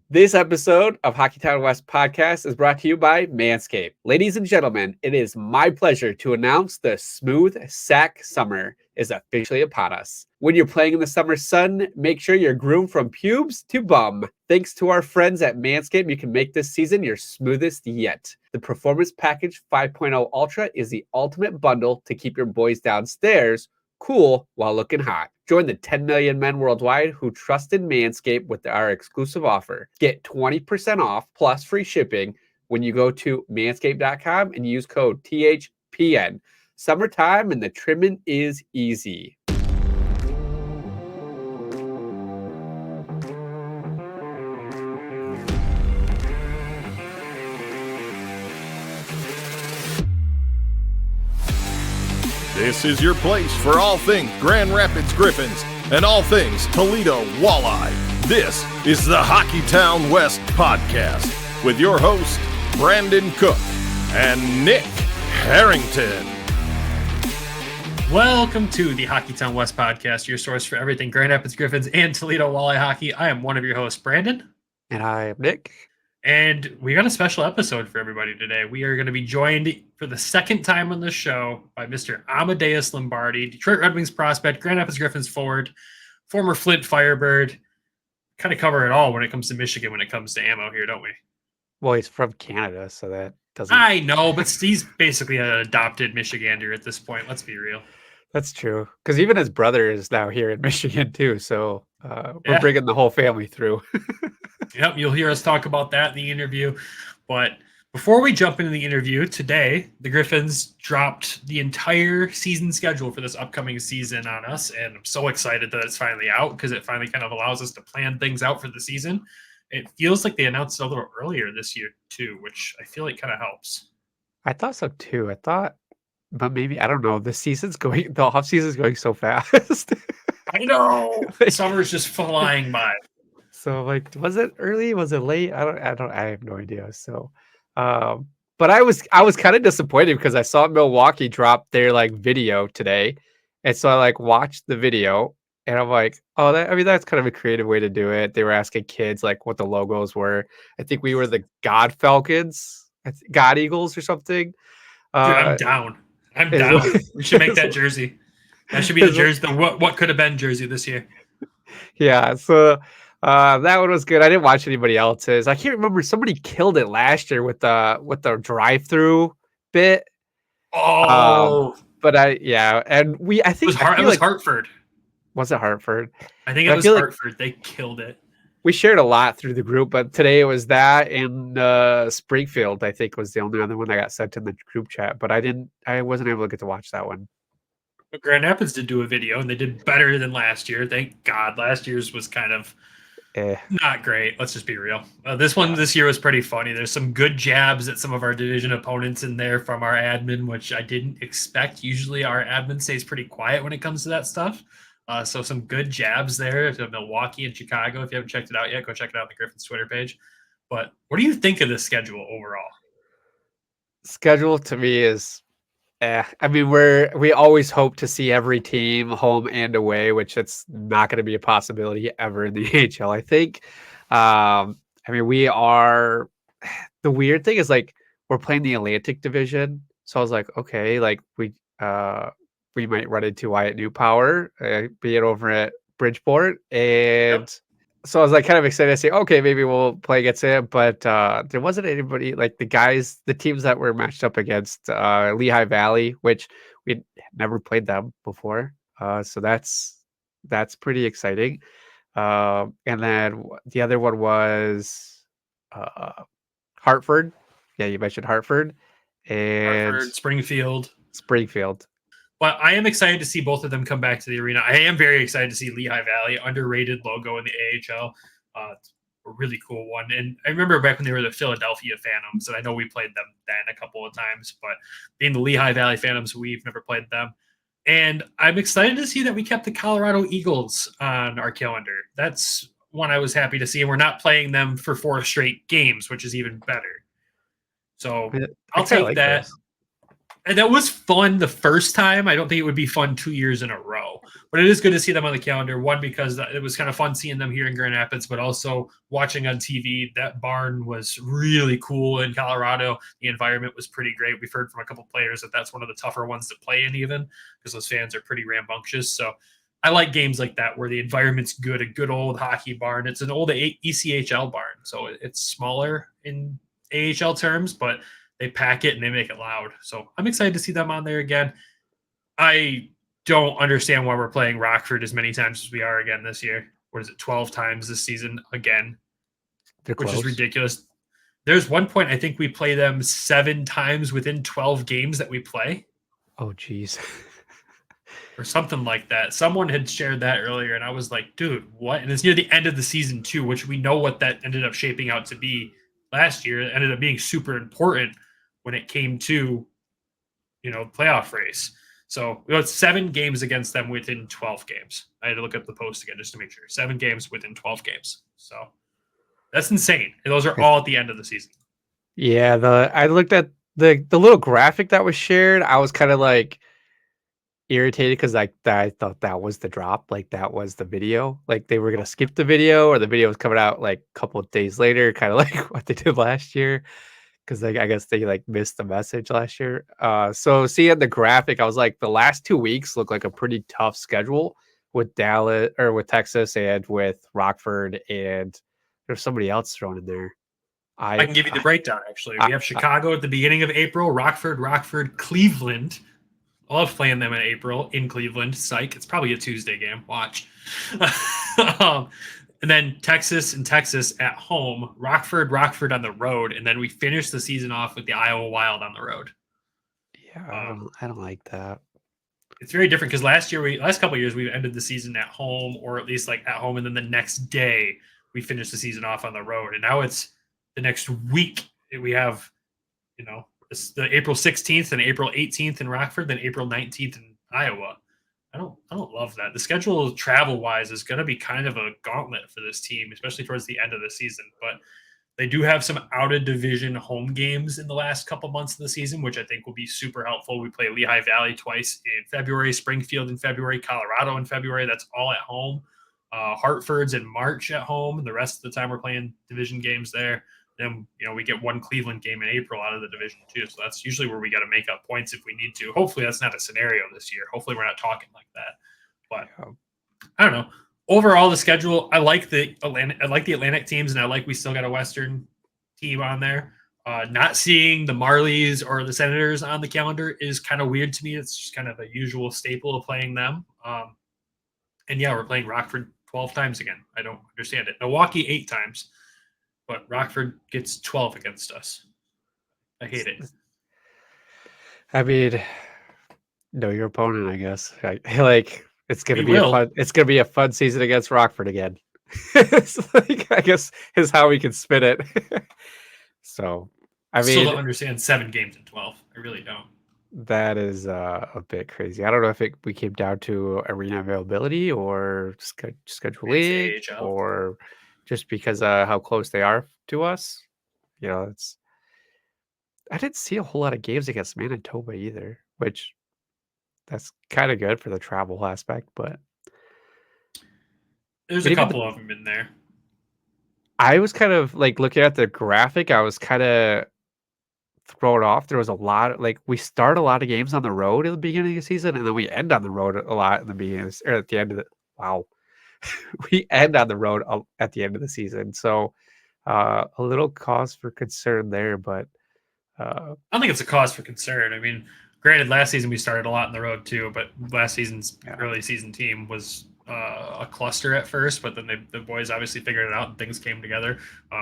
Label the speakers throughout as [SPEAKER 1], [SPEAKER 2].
[SPEAKER 1] This episode of Hockeytown West Podcast is brought to you by Manscaped. Ladies and gentlemen, it is my pleasure to announce the smooth sack summer is officially upon us. When you're playing in the summer sun, make sure you're groomed from pubes to bum. Thanks to our friends at Manscaped, you can make this season your smoothest yet. The Performance Package 5.0 Ultra is the ultimate bundle to keep your boys downstairs cool while looking hot. Join the 10 million men worldwide who trust in Manscaped with our exclusive offer. Get 20% off plus free shipping when you go to manscaped.com and use code THPN. Summertime and the trimming is easy.
[SPEAKER 2] This is your place for all things Grand Rapids Griffins and all things Toledo Walleye. This is the Hockeytown West Podcast with your host, Brandon Cook and Nick Harrington.
[SPEAKER 3] Welcome to the Hockeytown West Podcast, your source for everything Grand Rapids Griffins and Toledo Walleye hockey. I am one of your hosts, Brandon.
[SPEAKER 1] And I am Nick.
[SPEAKER 3] And we got a special episode for everybody today. We are going to be joined for the second time on the show by Mr. Amadeus Lombardi, Detroit Red Wings prospect, Grand Rapids Griffins forward, former Flint Firebird. Kind of cover it all when it comes to Michigan, when it comes to ammo here, don't we?
[SPEAKER 1] Well, he's from Canada, so that doesn't...
[SPEAKER 3] I know, but he's basically an adopted Michigander at this point. Let's be real.
[SPEAKER 1] That's true. Because even his brother is now here in Michigan, too. So we're bringing the whole family through.
[SPEAKER 3] Yep, you'll hear us talk about that in the interview. But before we jump into the interview, today, the Griffins dropped the entire season schedule for this upcoming season on us. And I'm so excited that it's finally out because it finally kind of allows us to plan things out for the season. It feels like they announced it a little earlier this year, too, which I feel like kind of helps.
[SPEAKER 1] I thought so, too. But maybe, I don't know. The off season's going so fast.
[SPEAKER 3] I know. Summer's just flying by.
[SPEAKER 1] So, was it early? Was it late? I have no idea. So, but I was kind of disappointed because I saw Milwaukee drop their video today, and so I watched the video, and I'm like, oh, that's kind of a creative way to do it. They were asking kids what the logos were. I think we were the God Falcons, God Eagles, or something.
[SPEAKER 3] Dude, I'm down. We should make that jersey. That should be the jersey. The what could have been jersey this year.
[SPEAKER 1] Yeah. So. That one was good. I didn't watch anybody else's. I can't remember. Somebody killed it last year with the drive-through bit.
[SPEAKER 3] Oh,
[SPEAKER 1] and I think
[SPEAKER 3] it was Hartford.
[SPEAKER 1] Was it Hartford?
[SPEAKER 3] I think it was Hartford. They killed it.
[SPEAKER 1] We shared a lot through the group, but today it was that and Springfield. I think was the only other one that got sent in the group chat, but I wasn't able to get to watch that one.
[SPEAKER 3] But Grand Rapids did do a video, and they did better than last year. Thank God. Last year's was kind of not great. Let's just be real. This year was pretty funny. There's some good jabs at some of our division opponents in there from our admin, which I didn't expect. Usually our admin stays pretty quiet when it comes to that stuff. So some good jabs there to Milwaukee and Chicago. If you haven't checked it out yet, go check it out on the Griffins Twitter page. But what do you think of this schedule overall?
[SPEAKER 1] Schedule to me is I mean, we always hope to see every team home and away, which it's not going to be a possibility ever in the AHL, I think. I mean, we are. The weird thing is we're playing the Atlantic Division, so I was like, okay, we might run into Wyatt New Power, be it over at Bridgeport, and. Yep. So I was kind of excited to say, okay, maybe we'll play against him, but there wasn't anybody the teams that were matched up against Lehigh Valley, which we'd never played them before. So that's pretty exciting. And then the other one was Hartford. Yeah, you mentioned Hartford and
[SPEAKER 3] Springfield. But I am excited to see both of them come back to the arena. I am very excited to see Lehigh Valley, underrated logo in the AHL. It's a really cool one. And I remember back when they were the Philadelphia Phantoms, and I know we played them then a couple of times, but being the Lehigh Valley Phantoms, we've never played them. And I'm excited to see that we kept the Colorado Eagles on our calendar. That's one I was happy to see. And we're not playing them for 4 straight games, which is even better. So I'll take that. And that was fun the first time. I don't think it would be fun 2 years in a row, but it is good to see them on the calendar. One, because it was kind of fun seeing them here in Grand Rapids, but also watching on TV. That barn was really cool in Colorado. The environment was pretty great. We've heard from a couple players that that's one of the tougher ones to play in, even because those fans are pretty rambunctious. So I like games like that where the environment's good, a good old hockey barn. It's an old ECHL barn, so it's smaller in AHL terms, but they pack it and they make it loud. So I'm excited to see them on there again. I don't understand why we're playing Rockford as many times as we are again this year. What is it, 12 times this season again? Which is ridiculous. There's one point I think we play them 7 times within 12 games that we play.
[SPEAKER 1] Oh, geez.
[SPEAKER 3] Or something like that. Someone had shared that earlier, and I was like, dude, what? And it's near the end of the season, too, which we know what that ended up shaping out to be last year. It ended up being super important when it came to, playoff race. So we had 7 games against them within 12 games. I had to look up the post again just to make sure. 7 games within 12 games. So that's insane. And those are all at the end of the season.
[SPEAKER 1] Yeah, I looked at the little graphic that was shared. I was kind of like irritated because I thought that was the drop, like that was the video. Like they were gonna skip the video, or the video was coming out like a couple of days later, kind of like what they did last year. Because I guess they like missed the message last year. So seeing the graphic, I was like, the last 2 weeks look like a pretty tough schedule with Dallas or with Texas and with Rockford, and there's somebody else thrown in there.
[SPEAKER 3] I can give you the breakdown. Actually, we have Chicago at the beginning of April, Rockford, Cleveland. I love playing them in April in Cleveland. Psych. It's probably a Tuesday game. Watch. And then Texas at home, Rockford on the road, and then we finish the season off with the Iowa Wild on the road.
[SPEAKER 1] Yeah, I don't like that.
[SPEAKER 3] It's very different because last couple of years we ended the season at home, or at least like at home, and then the next day we finished the season off on the road. And now it's the next week we have, it's the April 16th and April 18th in Rockford, then April 19th in Iowa. I don't love that. The schedule travel wise is going to be kind of a gauntlet for this team, especially towards the end of the season. But they do have some out of division home games in the last couple months of the season, which I think will be super helpful. We play Lehigh Valley twice in February, Springfield in February, Colorado in February. That's all at home. Hartford's in March at home. The rest of the time we're playing division games there. Then, we get one Cleveland game in April out of the division too. So that's usually where we got to make up points if we need to. Hopefully that's not a scenario this year. Hopefully we're not talking like that. But I don't know. Overall, the schedule, I like the Atlantic teams, and I like we still got a Western team on there. Not seeing the Marlies or the Senators on the calendar is kind of weird to me. It's just kind of a usual staple of playing them. And yeah, we're playing Rockford 12 times again. I don't understand it. Milwaukee 8 times. But Rockford gets 12 against us. I hate it.
[SPEAKER 1] I mean, know your opponent, I guess. It's gonna be a fun season against Rockford again. It's like, I guess, is how we can spin it. So I
[SPEAKER 3] still don't understand 7 games in 12. I really don't.
[SPEAKER 1] That is a bit crazy. I don't know if we came down to arena availability or scheduling, or just because how close they are to us. I didn't see a whole lot of games against Manitoba either, which that's kind of good for the travel aspect, but
[SPEAKER 3] there's a couple of them in there.
[SPEAKER 1] I was kind of like looking at the graphic, I was kind of thrown off. There was a lot we start a lot of games on the road at the beginning of the season, and then we end on the road a lot in the beginning or at the end of the we end on the road at the end of the season. So a little cause for concern there, but
[SPEAKER 3] I don't think it's a cause for concern. I mean, granted, last season we started a lot on the road too, but last season's early season team was a cluster at first, but then the boys obviously figured it out and things came together.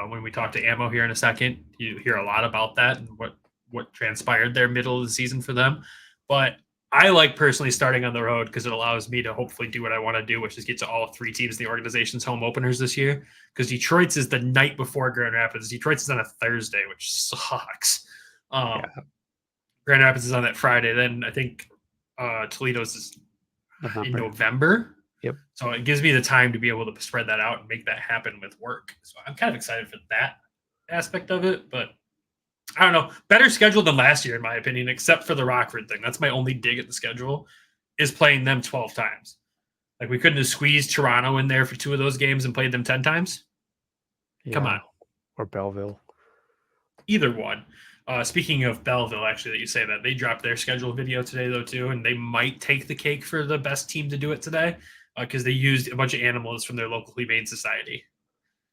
[SPEAKER 3] When we talk to Ammo here in a second, you hear a lot about that and what transpired there middle of the season for them. But I like personally starting on the road because it allows me to hopefully do what I want to do, which is get to all 3 teams in the organization's home openers this year. Because Detroit's is the night before Grand Rapids. Detroit's is on a Thursday, which sucks. Grand Rapids is on that Friday. Then I think Toledo's is in November.
[SPEAKER 1] Yep.
[SPEAKER 3] So it gives me the time to be able to spread that out and make that happen with work. So I'm kind of excited for that aspect of it. But I don't know, better schedule than last year, in my opinion, except for the Rockford thing. That's my only dig at the schedule, is playing them 12 times. Like, we couldn't have squeezed Toronto in there for 2 of those games and played them 10 times.
[SPEAKER 1] Yeah.
[SPEAKER 3] Come on.
[SPEAKER 1] Or Belleville.
[SPEAKER 3] Either one. Speaking of Belleville, actually, that you say that, they dropped their schedule video today, though, too, and they might take the cake for the best team to do it today because they used a bunch of animals from their local humane society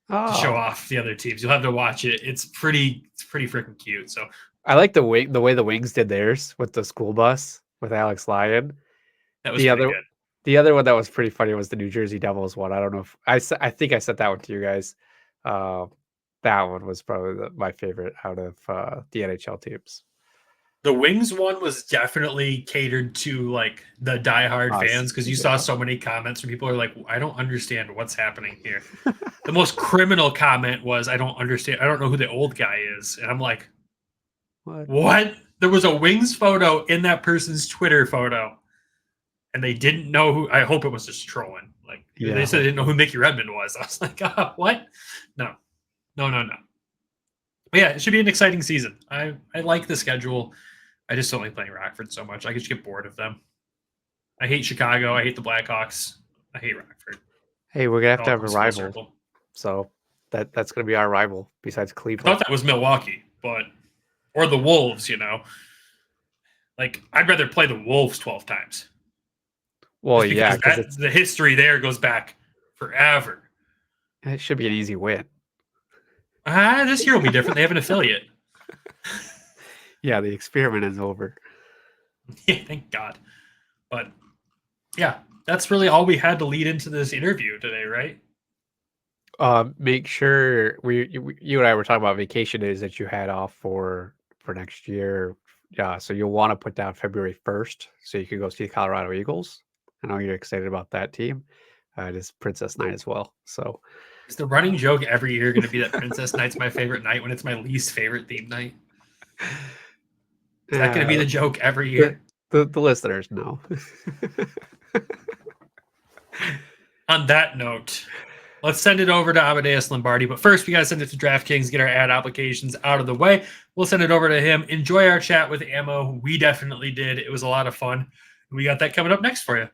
[SPEAKER 3] to show off the other teams. You'll have to watch it. It's pretty freaking cute. So
[SPEAKER 1] I like the way the Wings did theirs with the school bus with Alex Lyon.
[SPEAKER 3] that was pretty good.
[SPEAKER 1] The other one that was pretty funny was the New Jersey Devils one. I don't know if I think I sent that one to you guys. That one was probably my favorite out of the NHL teams.
[SPEAKER 3] The Wings one was definitely catered to like the diehard fans because you saw so many comments from people who are like, I don't understand what's happening here. The most criminal comment was, I don't understand. I don't know who the old guy is. And I'm like, what? There was a Wings photo in that person's Twitter photo. And they didn't know who. I hope it was just trolling. Like, they said they didn't know who Mickey Redmond was. I was like, what? No. But yeah, it should be an exciting season. I like the schedule. I just don't like playing Rockford so much. I just get bored of them. I hate Chicago. I hate the Blackhawks. I hate Rockford.
[SPEAKER 1] Hey, we're gonna have to have a rival. So that's gonna be our rival besides Cleveland.
[SPEAKER 3] I thought that was Milwaukee, or the Wolves. Like, I'd rather play the Wolves 12 times.
[SPEAKER 1] Well, yeah,
[SPEAKER 3] because the history there goes back forever.
[SPEAKER 1] It should be an easy win.
[SPEAKER 3] This year will be different. They have an affiliate.
[SPEAKER 1] Yeah, the experiment is over.
[SPEAKER 3] Yeah, thank God. But yeah, that's really all we had to lead into this interview today, right?
[SPEAKER 1] Make sure you and I were talking about vacation days that you had off for next year. Yeah, so you'll want to put down February 1st so you can go see the Colorado Eagles. I know you're excited about that team. It is Princess Night as well. So
[SPEAKER 3] is the running joke every year going to be that Princess Night's my favorite night when it's my least favorite theme night? Is that going to be the joke every year?
[SPEAKER 1] The listeners know.
[SPEAKER 3] On that note, let's send it over to Amadeus Lombardi. But first, we got to send it to DraftKings, get our ad applications out of the way. We'll send it over to him. Enjoy our chat with Ammo. We definitely did. It was a lot of fun. We got that coming up next for you.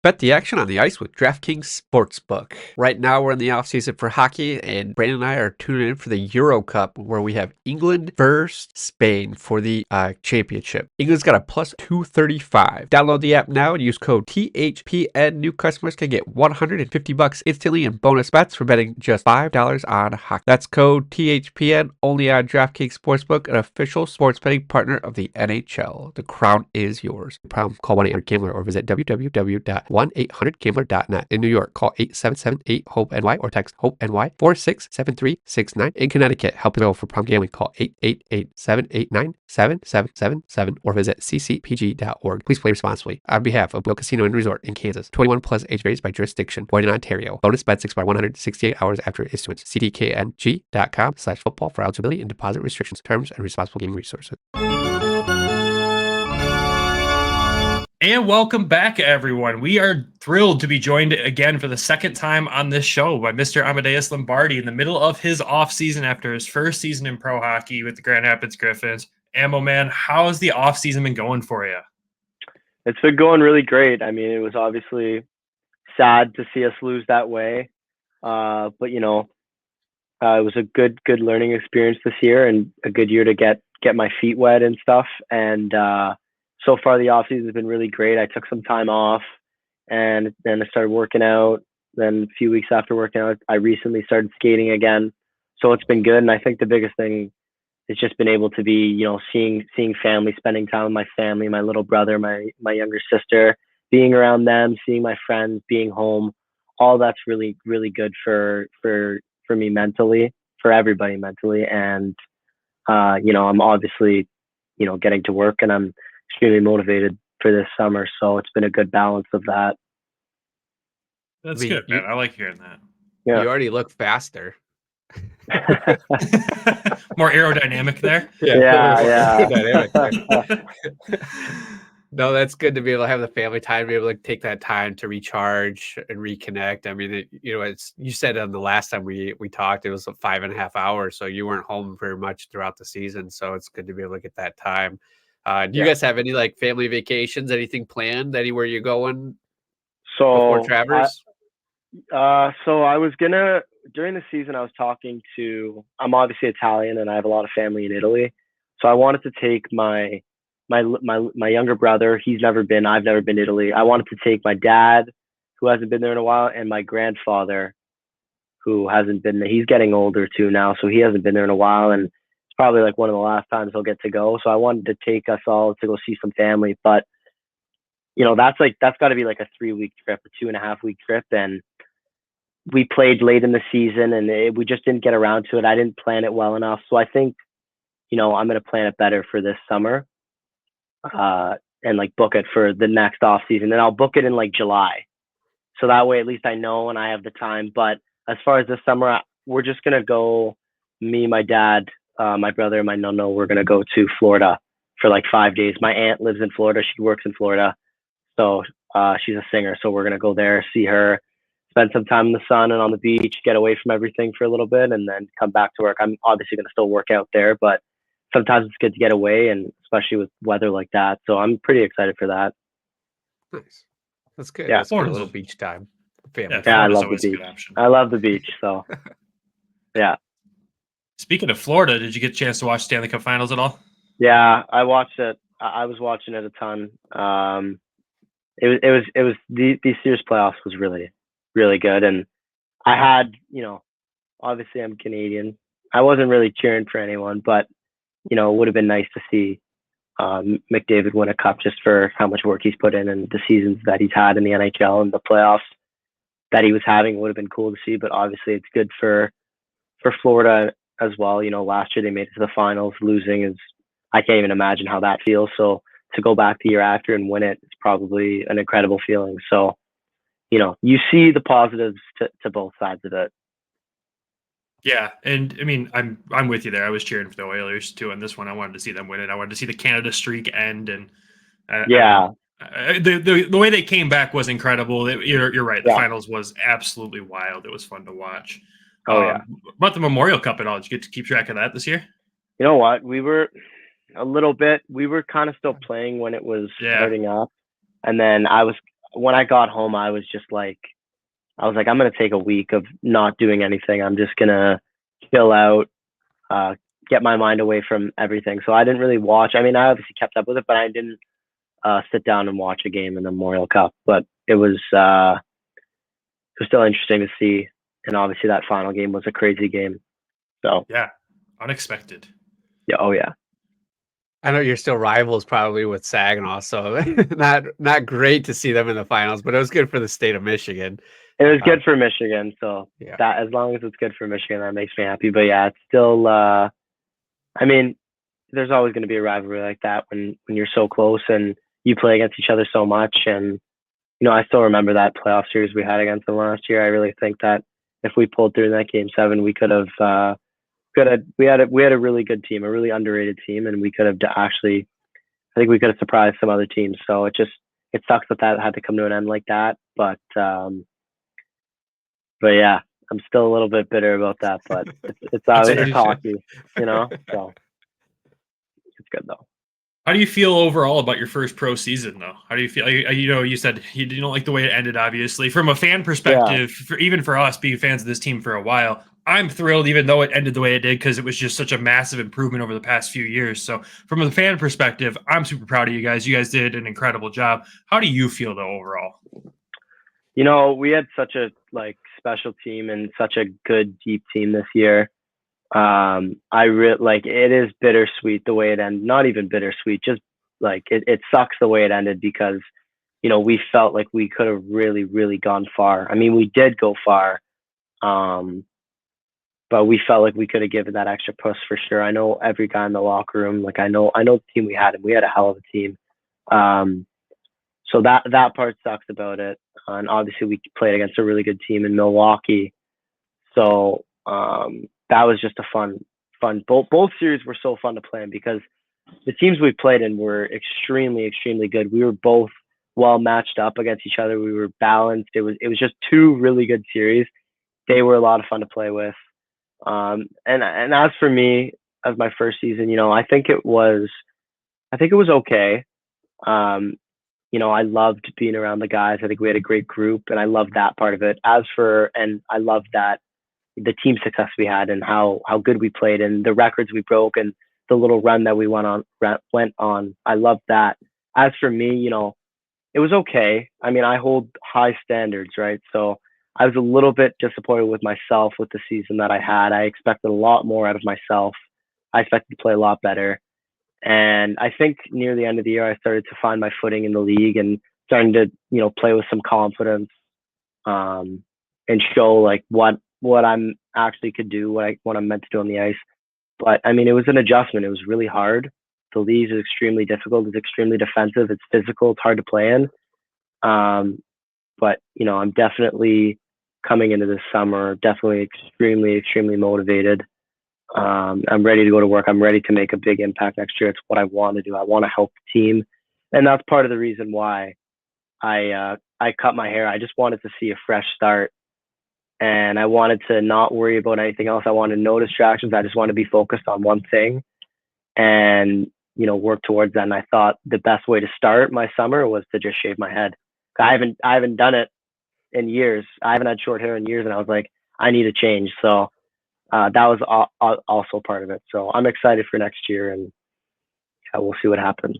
[SPEAKER 1] Bet the action on the ice with DraftKings Sportsbook. Right now, we're in the offseason for hockey, and Brandon and I are tuning in for the Euro Cup, where we have England versus Spain for the championship. England's got a plus 235. Download the app now and use code THPN. New customers can get $150 instantly in bonus bets for betting just $5 on hockey. That's code THPN, only on DraftKings Sportsbook, an official sports betting partner of the NHL. The crown is yours. Problem, call 1-800-GAMBLER or visit www.1800gambler.net. In New York, call 877-8-HOPE-NY or text HOPE-NY 467369. In Connecticut, help know for problem gambling, call 888-789-7777 or visit ccpg.org. Please play responsibly. On behalf of Will Casino and Resort in Kansas, 21 plus, age varies by jurisdiction, void in Ontario. Bonus bets expire 168 hours after issuance. cdkng.com/football for eligibility and deposit restrictions, terms, and responsible gaming resources.
[SPEAKER 3] And welcome back, everyone. We are thrilled to be joined again for the second time on this show by Mr. Amadeus Lombardi in the middle of his offseason after his first season in pro hockey with the Grand Rapids Griffins. Ammo man, how has the offseason been going for you?
[SPEAKER 4] It's been going really great. I mean, it was obviously sad to see us lose that way. But, it was a good learning experience this year and a good year to get my feet wet and stuff. And, so far, the offseason has been really great. I took some time off and then I started working out. Then a few weeks after working out, I recently started skating again. So it's been good. And I think the biggest thing has just been able to be, seeing family, spending time with my family, my little brother, my younger sister, being around them, seeing my friends, being home. All that's really, really good for me mentally, for everybody mentally. And, I'm obviously, getting to work and I'm extremely motivated for this summer, so it's been a good balance of that.
[SPEAKER 3] That's good, man. I like hearing that.
[SPEAKER 1] Yeah. You already look faster.
[SPEAKER 3] More aerodynamic there.
[SPEAKER 4] Yeah.
[SPEAKER 1] No, that's good to be able to have the family time, be able to take that time to recharge and reconnect. I mean, it's you said on the last time we talked, it was 5.5 hours, so you weren't home very much throughout the season. So it's good to be able to get that time. Do you guys have any like family vacations? Anything planned? Anywhere you're going before
[SPEAKER 4] So
[SPEAKER 1] Travers?
[SPEAKER 4] I was gonna during the season. I'm obviously Italian, and I have a lot of family in Italy. So I wanted to take my younger brother. He's never been. I've never been to Italy. I wanted to take my dad, who hasn't been there in a while, and my grandfather, who hasn't been there. He's getting older too now, so he hasn't been there in a while, and it's probably like one of the last times he'll get to go. So I wanted to take us all to go see some family, but that's got to be like a 3 week trip, a 2.5 week trip, and we played late in the season, and we just didn't get around to it. I didn't plan it well enough, so I think I'm going to plan it better for this summer, and like book it for the next off season, and I'll book it in like July, so that way at least I know and I have the time. But as far as this summer, we're just gonna go. Me, my dad, my brother, and my no. We're gonna go to Florida for like 5 days. My aunt lives in Florida. She works in Florida, so she's a singer. So we're gonna go there, see her, spend some time in the sun and on the beach, get away from everything for a little bit, and then come back to work. I'm obviously gonna still work out there, but sometimes it's good to get away, and especially with weather like that. So I'm pretty excited for that.
[SPEAKER 1] Nice. That's good.
[SPEAKER 4] Yeah.
[SPEAKER 1] That's good. A little beach time. Family.
[SPEAKER 4] Yeah, I
[SPEAKER 3] Florida's
[SPEAKER 4] love the
[SPEAKER 3] always a good
[SPEAKER 4] beach.
[SPEAKER 3] option.
[SPEAKER 4] I love the beach. So yeah.
[SPEAKER 3] Speaking of Florida, did you get a chance to watch Stanley Cup Finals at all?
[SPEAKER 4] Yeah, I watched it. I was watching it a ton. It was these year's playoffs was really, really good, and I had obviously I'm Canadian. I wasn't really cheering for anyone, but it would have been nice to see McDavid win a cup just for how much work he's put in and the seasons that he's had in the NHL and the playoffs that he was having. Would have been cool to see, but obviously it's good for Florida as well. Last year they made it to the finals. Losing is, I can't even imagine how that feels. So to go back the year after and win it, it's probably an incredible feeling. So, you see the positives to both sides of it.
[SPEAKER 3] Yeah, and I mean, I'm with you there. I was cheering for the Oilers too on this one. I wanted to see them win it. I wanted to see the Canada streak end, and the way they came back was incredible. You're right. The finals was absolutely wild. It was fun to watch.
[SPEAKER 4] Oh yeah.
[SPEAKER 3] About the Memorial Cup at all? Did you get to keep track of that this year?
[SPEAKER 4] You know what? We were a little bit. We were kind of still playing when it was starting up, and then when I got home, I was like, I'm going to take a week of not doing anything. I'm just going to chill out, get my mind away from everything. So I didn't really watch. I mean, I obviously kept up with it, but I didn't sit down and watch a game in the Memorial Cup. But it was still interesting to see. And obviously that final game was a crazy game. So
[SPEAKER 3] yeah, unexpected.
[SPEAKER 4] Yeah. Oh yeah.
[SPEAKER 1] I know you're still rivals probably with Saginaw, so not great to see them in the finals, but it was good for the state of Michigan.
[SPEAKER 4] It was good for Michigan, so that as long as it's good for Michigan, that makes me happy. But yeah, it's still. I mean, there's always going to be a rivalry like that when you're so close and you play against each other so much. And I still remember that playoff series we had against them last year. I really think that if we pulled through in that Game 7, we could have. We had a really good team, a really underrated team, and we could have actually. I think we could have surprised some other teams. So it sucks that had to come to an end like that, but. But yeah, I'm still a little bit bitter about that, but it's hockey, so it's good though.
[SPEAKER 3] How do you feel overall about your first pro season, though? How do you feel? You said you don't like the way it ended, obviously. From a fan perspective, even for us being fans of this team for a while, I'm thrilled, even though it ended the way it did, because it was just such a massive improvement over the past few years. So from a fan perspective, I'm super proud of you guys. You guys did an incredible job. How do you feel, though, overall?
[SPEAKER 4] We had such a special team and such a good deep team this year. It is bittersweet the way it ended. Not even bittersweet, just it sucks the way it ended because we felt like we could have really, really gone far. I mean, we did go far, but we felt like we could have given that extra push for sure. I know every guy in the locker room. I know the team we had, and we had a hell of a team. So that part sucks about it. And obviously we played against a really good team in Milwaukee. So that was just a fun. Both series were so fun to play in because the teams we played in were extremely, extremely good. We were both well matched up against each other. We were balanced. It was just two really good series. They were a lot of fun to play with. And as for me, as my first season, I think it was okay. I loved being around the guys. I think we had a great group, and I loved that part of it. And I loved that the team success we had and how good we played and the records we broke and the little run that we went on. I loved that. As for me, it was okay. I mean, I hold high standards, right? So I was a little bit disappointed with myself with the season that I had. I expected a lot more out of myself. I expected to play a lot better. And I think near the end of the year, I started to find my footing in the league and starting to, play with some confidence, and show like what I'm actually could do, what I'm meant to do on the ice. But I mean, it was an adjustment. It was really hard. The league is extremely difficult. It's extremely defensive. It's physical. It's hard to play in. But I'm definitely coming into this summer, definitely extremely, extremely motivated. I'm ready to go to work. I'm ready to make a big impact next year. It's what I want to do. I want to help the team. And that's part of the reason why I cut my hair. I just wanted to see a fresh start. And I wanted to not worry about anything else. I wanted no distractions. I just wanted to be focused on one thing and, work towards that. And I thought the best way to start my summer was to just shave my head. I haven't done it in years. I haven't had short hair in years. And I was like, I need a change. So that was also part of it. So I'm excited for next year, and we'll see what happens.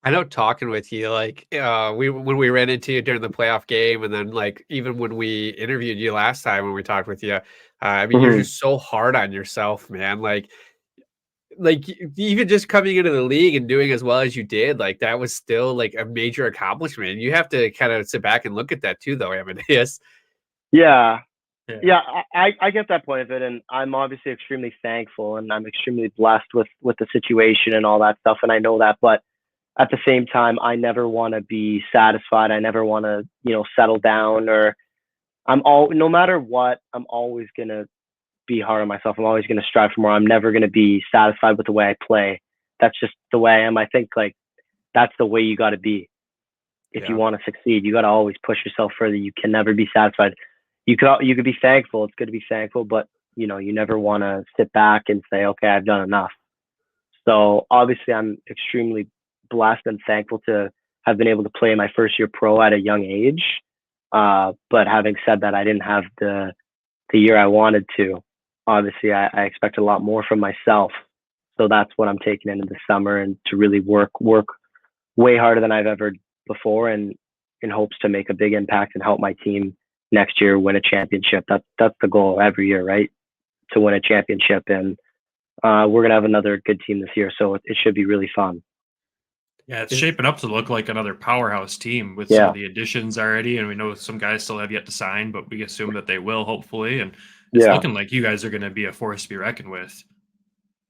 [SPEAKER 1] I know talking with you, like when we ran into you during the playoff game, and then like even when we interviewed you last time when we talked with you, I mean, you're just so hard on yourself, man. Like even just coming into the league and doing as well as you did, like that was still like a major accomplishment. You have to kind of sit back and look at that too, though, Amadeus.
[SPEAKER 4] Yeah. I get that point of it, and I'm obviously extremely thankful, and I'm extremely blessed with the situation and all that stuff, and I know that. But at the same time, I never want to be satisfied. I never want to, settle down, or no matter what, I'm always going to be hard on myself. I'm always going to strive for more. I'm never going to be satisfied with the way I play. That's just the way I am. I think like that's the way you got to be. If you want to succeed, you got to always push yourself further. You can never be satisfied. You could be thankful. It's good to be thankful, but you never want to sit back and say, okay, I've done enough. So obviously I'm extremely blessed and thankful to have been able to play my first year pro at a young age. But having said that, I didn't have the year I wanted to. Obviously, I expected a lot more from myself. So that's what I'm taking into the summer, and to really work way harder than I've ever before, and in hopes to make a big impact and help my team next year win a championship. That's the goal every year, right? To win a championship. And we're going to have another good team this year. So it should be really fun.
[SPEAKER 3] Yeah, it's shaping up to look like another powerhouse team with some of the additions already. And we know some guys still have yet to sign, but we assume that they will, hopefully. And it's looking like you guys are going to be a force to be reckoned with.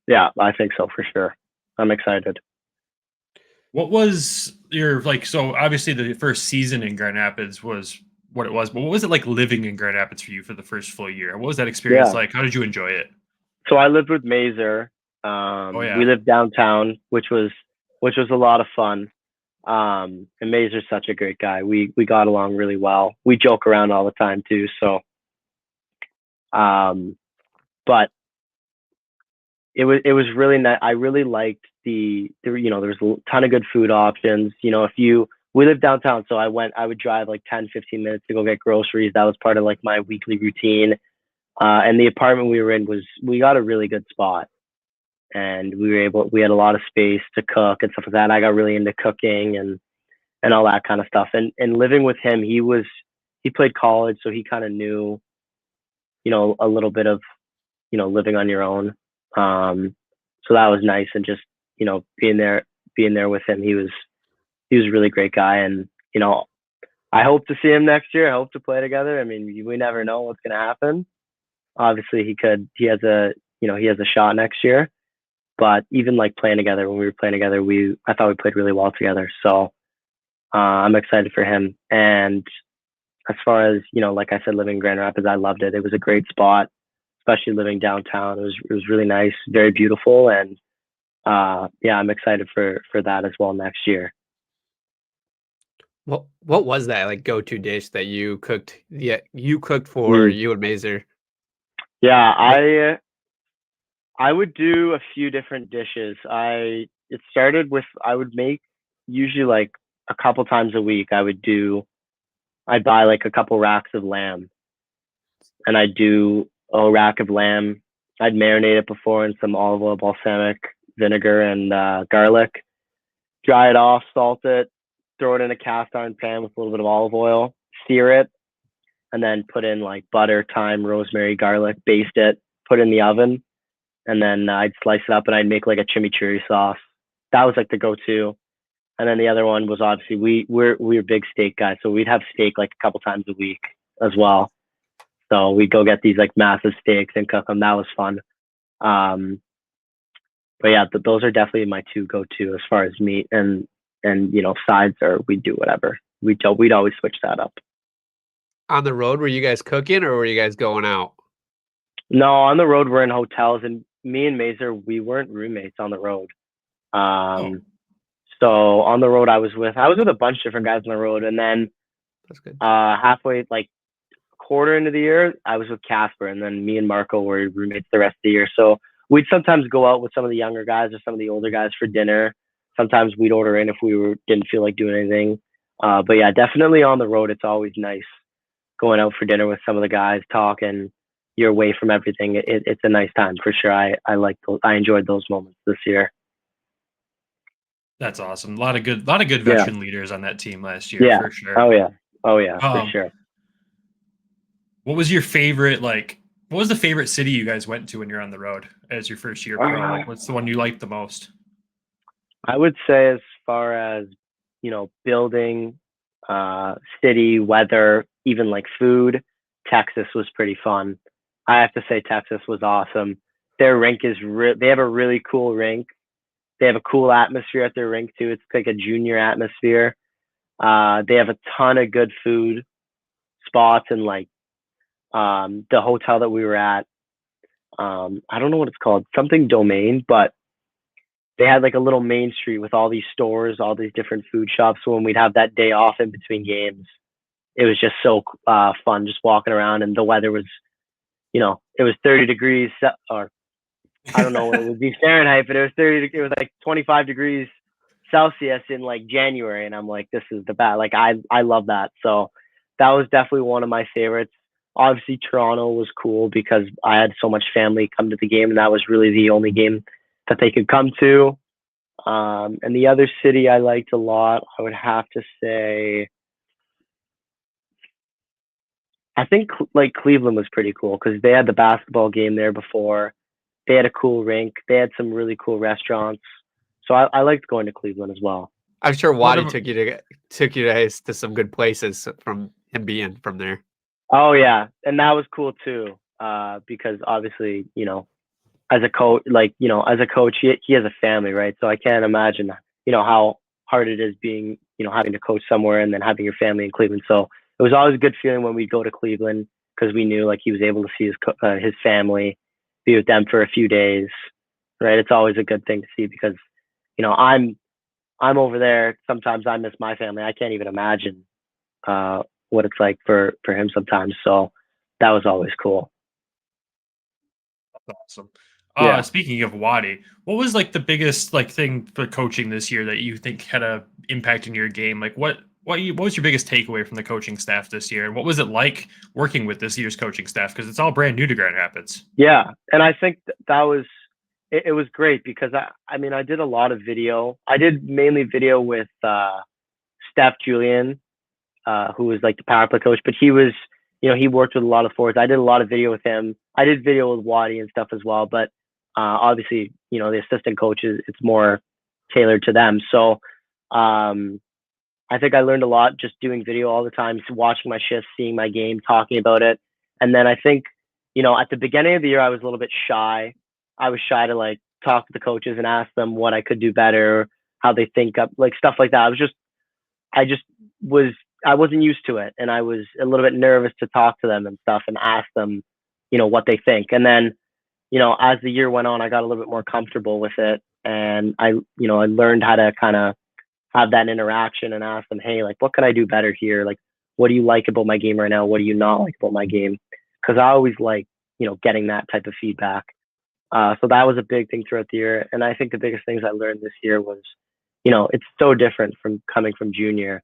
[SPEAKER 3] Yeah,
[SPEAKER 4] I think so for sure. I'm excited.
[SPEAKER 3] What was your, so obviously the first season in Grand Rapids was what it was, but what was it like living in Grand Rapids for you for the first full year? What was that experience like? How did you enjoy it?
[SPEAKER 4] So I lived with Mazer. We lived downtown, which was a lot of fun. And Mazer's such a great guy. We got along really well. We joke around all the time too. So, but it was really nice. I really liked there was a ton of good food options. We lived downtown, so I would drive like 10, 15 minutes to go get groceries. That was part of like my weekly routine. And the apartment we were in we got a really good spot. And we had a lot of space to cook and stuff like that. I got really into cooking and all that kind of stuff. And living with him, he played college, so he kind of knew, a little bit of, living on your own. So that was nice. And just, being there with him, he was a really great guy. And, I hope to see him next year. I hope to play together. I mean, we never know what's going to happen. Obviously he has a shot next year. But even like playing together, when we were playing together, I thought we played really well together. So I'm excited for him. And as far as, like I said, living in Grand Rapids, I loved it. It was a great spot, especially living downtown. It was really nice, very beautiful. And I'm excited for that as well next year.
[SPEAKER 1] What was that like go-to dish that you cooked? Yeah, you cooked for you and Mazer.
[SPEAKER 4] Yeah, I would do a few different dishes. It started with I would make usually like a couple times a week. I'd buy like a couple racks of lamb, and I'd do a rack of lamb. I'd marinate it before in some olive oil, balsamic vinegar, and garlic. Dry it off, salt it, throw it in a cast iron pan with a little bit of olive oil, sear it, and then put in like butter, thyme, rosemary, garlic, baste it, put it in the oven, and then I'd slice it up and I'd make like a chimichurri sauce. That was like the go-to. And then the other one was obviously we're big steak guys, so we'd have steak like a couple times a week as well. So we'd go get these like massive steaks and cook them. That was fun. But yeah, those are definitely my two go-to as far as meat and sides, or we'd do whatever. We'd always switch that up.
[SPEAKER 1] On the road, were you guys cooking or were you guys going out?
[SPEAKER 4] No, on the road we're in hotels, and me and Mazer, we weren't roommates on the road. So on the road I was with a bunch of different guys on the road, and then
[SPEAKER 1] That's good.
[SPEAKER 4] halfway, like quarter into the year, I was with Casper, and then me and Marco were roommates the rest of the year. So we'd sometimes go out with some of the younger guys or some of the older guys for dinner. Sometimes we'd order in if we didn't feel like doing anything. But yeah, definitely on the road, it's always nice going out for dinner with some of the guys, talking. You're away from everything. It's a nice time for sure. I enjoyed those moments this year.
[SPEAKER 3] That's awesome. A lot of good veteran leaders on that team last year, for sure.
[SPEAKER 4] Oh yeah, for sure.
[SPEAKER 3] What was your favorite, what was the favorite city you guys went to when you're on the road as your first year pro? What's the one you liked the most?
[SPEAKER 4] I would say as far as, building, city, weather, even like food, Texas was pretty fun. I have to say Texas was awesome. Their rink is they have a really cool rink. They have a cool atmosphere at their rink too. It's like a junior atmosphere. They have a ton of good food spots, and like the hotel that we were at, I don't know what it's called, something Domain, but they had like a little main street with all these stores, all these different food shops. So when we'd have that day off in between games, it was just so fun just walking around, and the weather was, it was 30 degrees, or I don't know what it would be Fahrenheit, but it was like 25 degrees Celsius in like January. And I'm like, this is the best. Like, I love that. So that was definitely one of my favorites. Obviously Toronto was cool because I had so much family come to the game, and that was really the only game that they could come to. And the other city I liked a lot, I would have to say, I think like Cleveland was pretty cool because they had the basketball game there before. They had a cool rink. They had some really cool restaurants. So I liked going to Cleveland as well.
[SPEAKER 1] I'm sure Waddy took you guys to some good places from him being from there.
[SPEAKER 4] Oh yeah, and that was cool too. Because obviously, as a coach, he has a family, right? So I can't imagine, how hard it is being, having to coach somewhere and then having your family in Cleveland. So it was always a good feeling when we'd go to Cleveland because we knew like he was able to see his family, be with them for a few days, right? It's always a good thing to see because, I'm over there. Sometimes I miss my family. I can't even imagine what it's like for him sometimes. So that was always cool.
[SPEAKER 3] That's awesome. Speaking of Waddy, what was like the biggest thing for coaching this year that you think had a impact in your game? Like what was your biggest takeaway from the coaching staff this year? And what was it like working with this year's coaching staff? Because it's all brand new to Grand Rapids.
[SPEAKER 4] Yeah. And I think that was, it was great because I did a lot of video. I did mainly video with Steph Julian, who was like the power play coach, but he was, he worked with a lot of forwards. I did a lot of video with him. I did video with Waddy and stuff as well, but obviously, the assistant coaches, it's more tailored to them. So I think I learned a lot just doing video all the time, watching my shifts, seeing my game, talking about it. And then I think, at the beginning of the year, I was a little bit shy. I was shy to like talk to the coaches and ask them what I could do better, how they think up, like stuff like that. I wasn't used to it, and I was a little bit nervous to talk to them and stuff and ask them, what they think. And then, as the year went on, I got a little bit more comfortable with it, and I learned how to kind of have that interaction and ask them, hey, like, what can I do better here? Like, what do you like about my game right now? What do you not like about my game? Because I always like, getting that type of feedback. So that was a big thing throughout the year. And I think the biggest things I learned this year was, it's so different from coming from junior,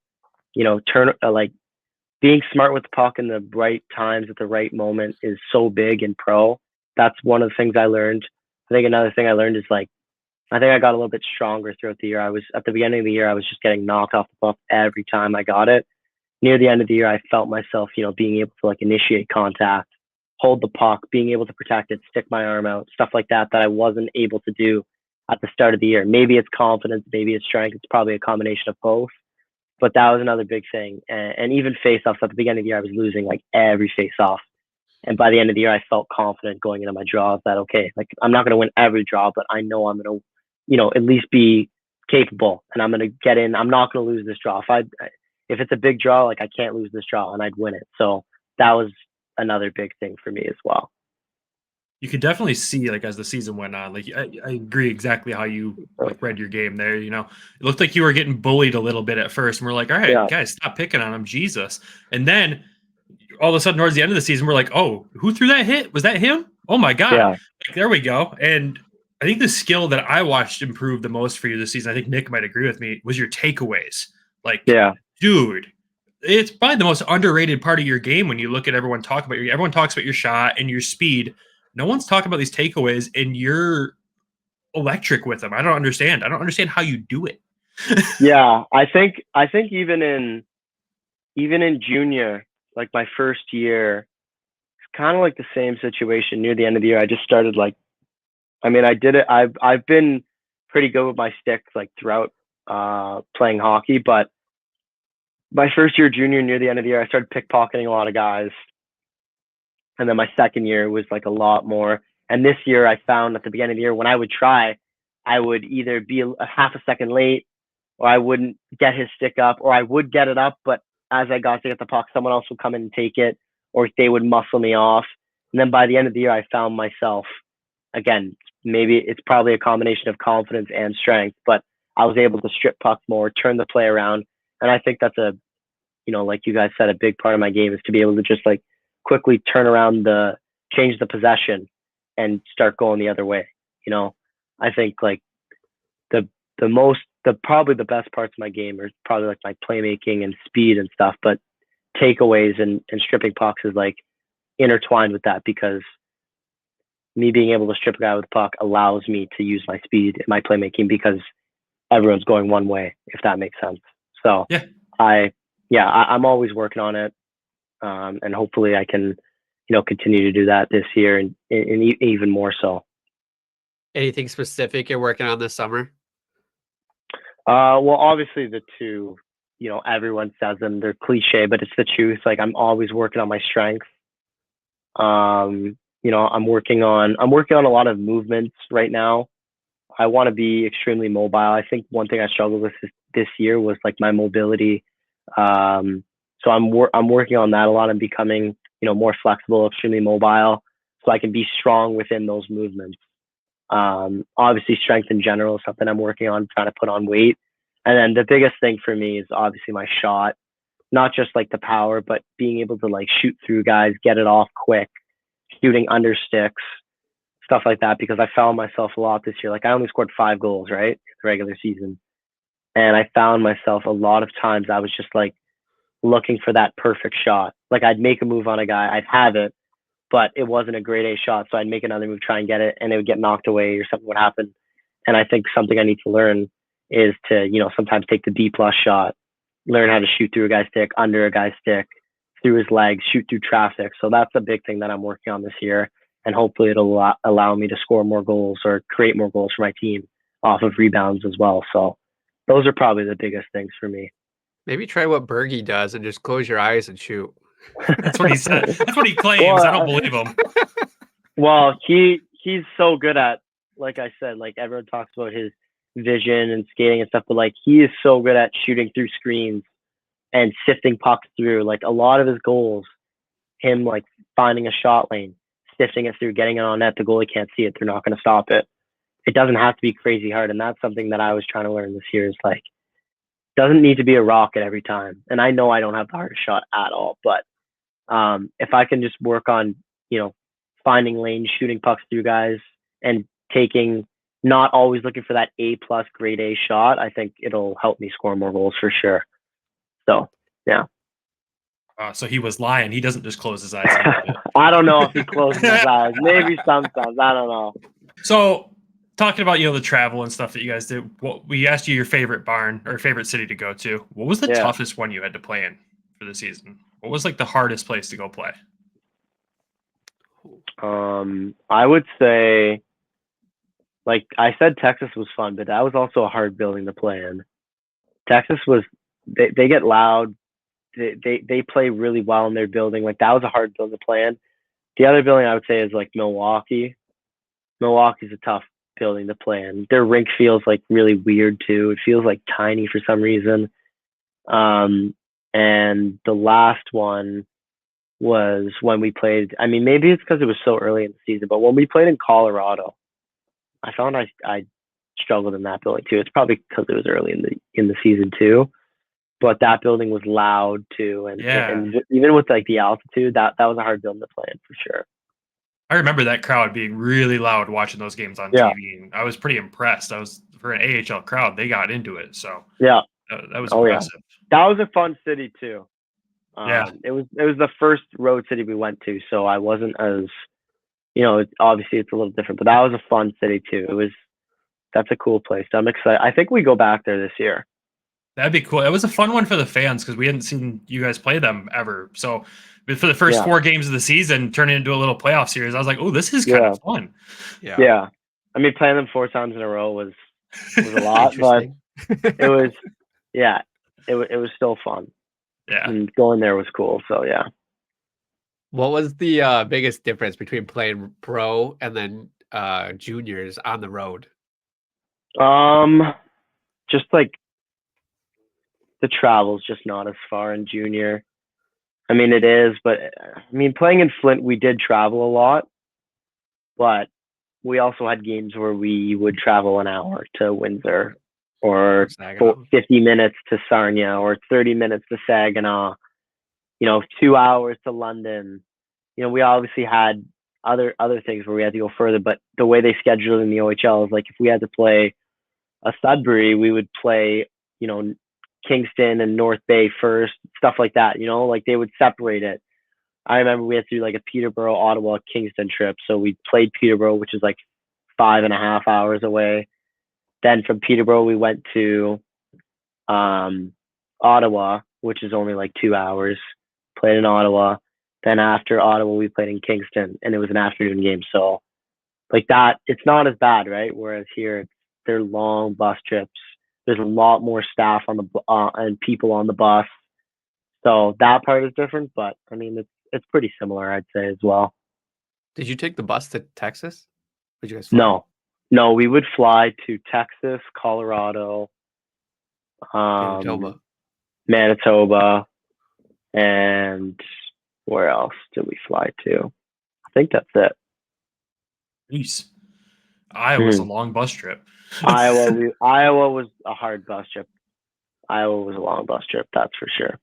[SPEAKER 4] being smart with the puck in the right times at the right moment is so big in pro. That's one of the things I learned. I think another thing I learned is I think I got a little bit stronger throughout the year. At the beginning of the year, I was just getting knocked off the puck every time I got it. Near the end of the year, I felt myself, being able to initiate contact, hold the puck, being able to protect it, stick my arm out, stuff like that I wasn't able to do at the start of the year. Maybe it's confidence, maybe it's strength. It's probably a combination of both. But that was another big thing. And even face-offs at the beginning of the year, I was losing every face-off. And by the end of the year, I felt confident going into my draws that, okay, I'm not going to win every draw, but I know I'm going to, at least be capable, and I'm going to get in. I'm not going to lose this draw. If it's a big draw, I can't lose this draw, and I'd win it. So that was another big thing for me as well.
[SPEAKER 3] You could definitely see, as the season went on, I agree exactly how you read your game there. It looked like you were getting bullied a little bit at first, and we're like, all right, guys, stop picking on him, Jesus. And then all of a sudden, towards the end of the season, we're like, oh, who threw that hit? Was that him? Oh my God.
[SPEAKER 4] Yeah.
[SPEAKER 3] There we go. And I think the skill that I watched improve the most for you this season, I think Nick might agree with me, was your takeaways. Dude, it's probably the most underrated part of your game when you look at everyone talks about your shot and your speed. No one's talking about these takeaways, and you're electric with them. I don't understand how you do it.
[SPEAKER 4] Yeah, I think even in junior, my first year, it's kind of the same situation. Near the end of the year, I just started I did it. I've been pretty good with my stick throughout playing hockey, but my first year junior, near the end of the year, I started pickpocketing a lot of guys. And then my second year was a lot more. And this year I found at the beginning of the year, when I would try, I would either be a half a second late, or I wouldn't get his stick up, or I would get it up, but as I got to get the puck, someone else would come in and take it, or they would muscle me off. And then by the end of the year, I found myself, again, maybe it's probably a combination of confidence and strength, but I was able to strip pucks more, turn the play around. And I think that's like you guys said, a big part of my game is to be able to just quickly turn around change the possession and start going the other way. I think probably the best parts of my game are probably my playmaking and speed and stuff, but takeaways and stripping pucks is intertwined with that, because me being able to strip a guy with the puck allows me to use my speed and my playmaking, because everyone's going one way, if that makes sense. So I'm always working on it. And hopefully I can, continue to do that this year and even more so.
[SPEAKER 1] Anything specific you're working on this summer?
[SPEAKER 4] Well, obviously the two, everyone says them, they're cliche, but it's the truth. I'm always working on my strength. I'm working on a lot of movements right now. I want to be extremely mobile. I think one thing I struggled with this year was my mobility. So I'm working on that a lot and becoming, more flexible, extremely mobile, so I can be strong within those movements. Obviously strength in general is something I'm working on, trying to put on weight. And then the biggest thing for me is obviously my shot, not just the power, but being able to shoot through guys, get it off quick, shooting under sticks, stuff like that, because I found myself a lot this year. I only scored 5 goals, right, in the regular season. And I found myself a lot of times I was just looking for that perfect shot. I'd make a move on a guy, I'd have it, but it wasn't a grade A shot. So I'd make another move, try and get it, and it would get knocked away or something would happen. And I think something I need to learn is to, sometimes take the B+ shot, learn how to shoot through a guy's stick, under a guy's stick, through his legs, shoot through traffic. So that's a big thing that I'm working on this year. And hopefully it'll allow me to score more goals or create more goals for my team off of rebounds as well. So those are probably the biggest things for me.
[SPEAKER 1] Maybe try what Bergie does and just close your eyes and shoot.
[SPEAKER 3] That's what he said. That's what he claims. Well, I don't believe him.
[SPEAKER 4] Well, he's so good at, like I said, everyone talks about his vision and skating and stuff, but he is so good at shooting through screens and sifting pucks through. A lot of his goals, him finding a shot lane, sifting it through, getting it on net. The goalie can't see it. They're not going to stop it. it doesn't have to be crazy hard. And that's something that I was trying to learn this year is like, doesn't need to be a rocket every time. And I know I don't have the hardest shot at all, but if I can just work on, finding lanes, shooting pucks through guys, and taking, not always looking for that A+ grade A shot, I think it'll help me score more goals for sure. So, yeah.
[SPEAKER 3] So he was lying. He doesn't just close his eyes.
[SPEAKER 4] I don't know if he closes his eyes. Maybe sometimes. I don't know.
[SPEAKER 3] So, talking about the travel and stuff that you guys did, we asked you your favorite barn or favorite city to go to. What was the toughest one you had to play in for the season? What was like the hardest place to go play?
[SPEAKER 4] I would say, like I said, Texas was fun, but that was also a hard building to play in. Texas was they get loud. They play really well in their building. Like that was a hard building to play in. The other building I would say is like Milwaukee. Milwaukee's a tough building to play in. Their rink feels like really weird too. It feels like tiny for some reason. And the last one was when we played, I mean, maybe it's because it was so early in the season, but when we played in Colorado, I found I struggled in that building too. It's probably because it was early in the season too, but that building was loud too. And even with like the altitude, that was a hard building to play in for sure.
[SPEAKER 3] I remember that crowd being really loud watching those games on TV. And I was pretty impressed. For an AHL crowd, they got into it. So
[SPEAKER 4] yeah,
[SPEAKER 3] that was impressive.
[SPEAKER 4] Yeah. That was a fun city too. It was the first road city we went to, so I wasn't as, obviously it's a little different, but that was a fun city too. That's a cool place. I'm excited. I think we go back there this year.
[SPEAKER 3] That'd be cool. It was a fun one for the fans because we hadn't seen you guys play them ever. So for the first 4 games of the season, turning into a little playoff series, I was like, oh, this is kind of fun.
[SPEAKER 4] Yeah. I mean, playing them 4 times in a row was a lot, but it was, it was still fun.
[SPEAKER 3] Yeah.
[SPEAKER 4] And going there was cool. So, yeah.
[SPEAKER 1] What was the biggest difference between playing pro and then juniors on the road?
[SPEAKER 4] Just like the travel's just not as far in junior. I mean, it is, but I mean, playing in Flint, we did travel a lot, but we also had games where we would travel an hour to Windsor or 50 minutes to Sarnia or 30 minutes to Saginaw, 2 hours to London. We obviously had other things where we had to go further, but the way they scheduled in the OHL is like if we had to play a Sudbury, we would play, Kingston and North Bay first, stuff like that, like they would separate it. I remember we had to do like a Peterborough, Ottawa, Kingston trip. So we played Peterborough, which is like 5.5 hours away. Then from Peterborough, we went to Ottawa, which is only like 2 hours, played in Ottawa. Then after Ottawa, we played in Kingston, and it was an afternoon game. So like that, it's not as bad, right? Whereas here, they're long bus trips. There's a lot more staff on the and people on the bus. So that part is different, but I mean, it's pretty similar, I'd say as well.
[SPEAKER 1] Did you take the bus to Texas? Did you guys fly?
[SPEAKER 4] No, we would fly to Texas, Colorado, Manitoba, and where else did we fly to? I think that's it.
[SPEAKER 3] Jeez. Iowa's a long bus trip.
[SPEAKER 4] Iowa was a hard bus trip. Iowa was a long bus trip, that's for sure.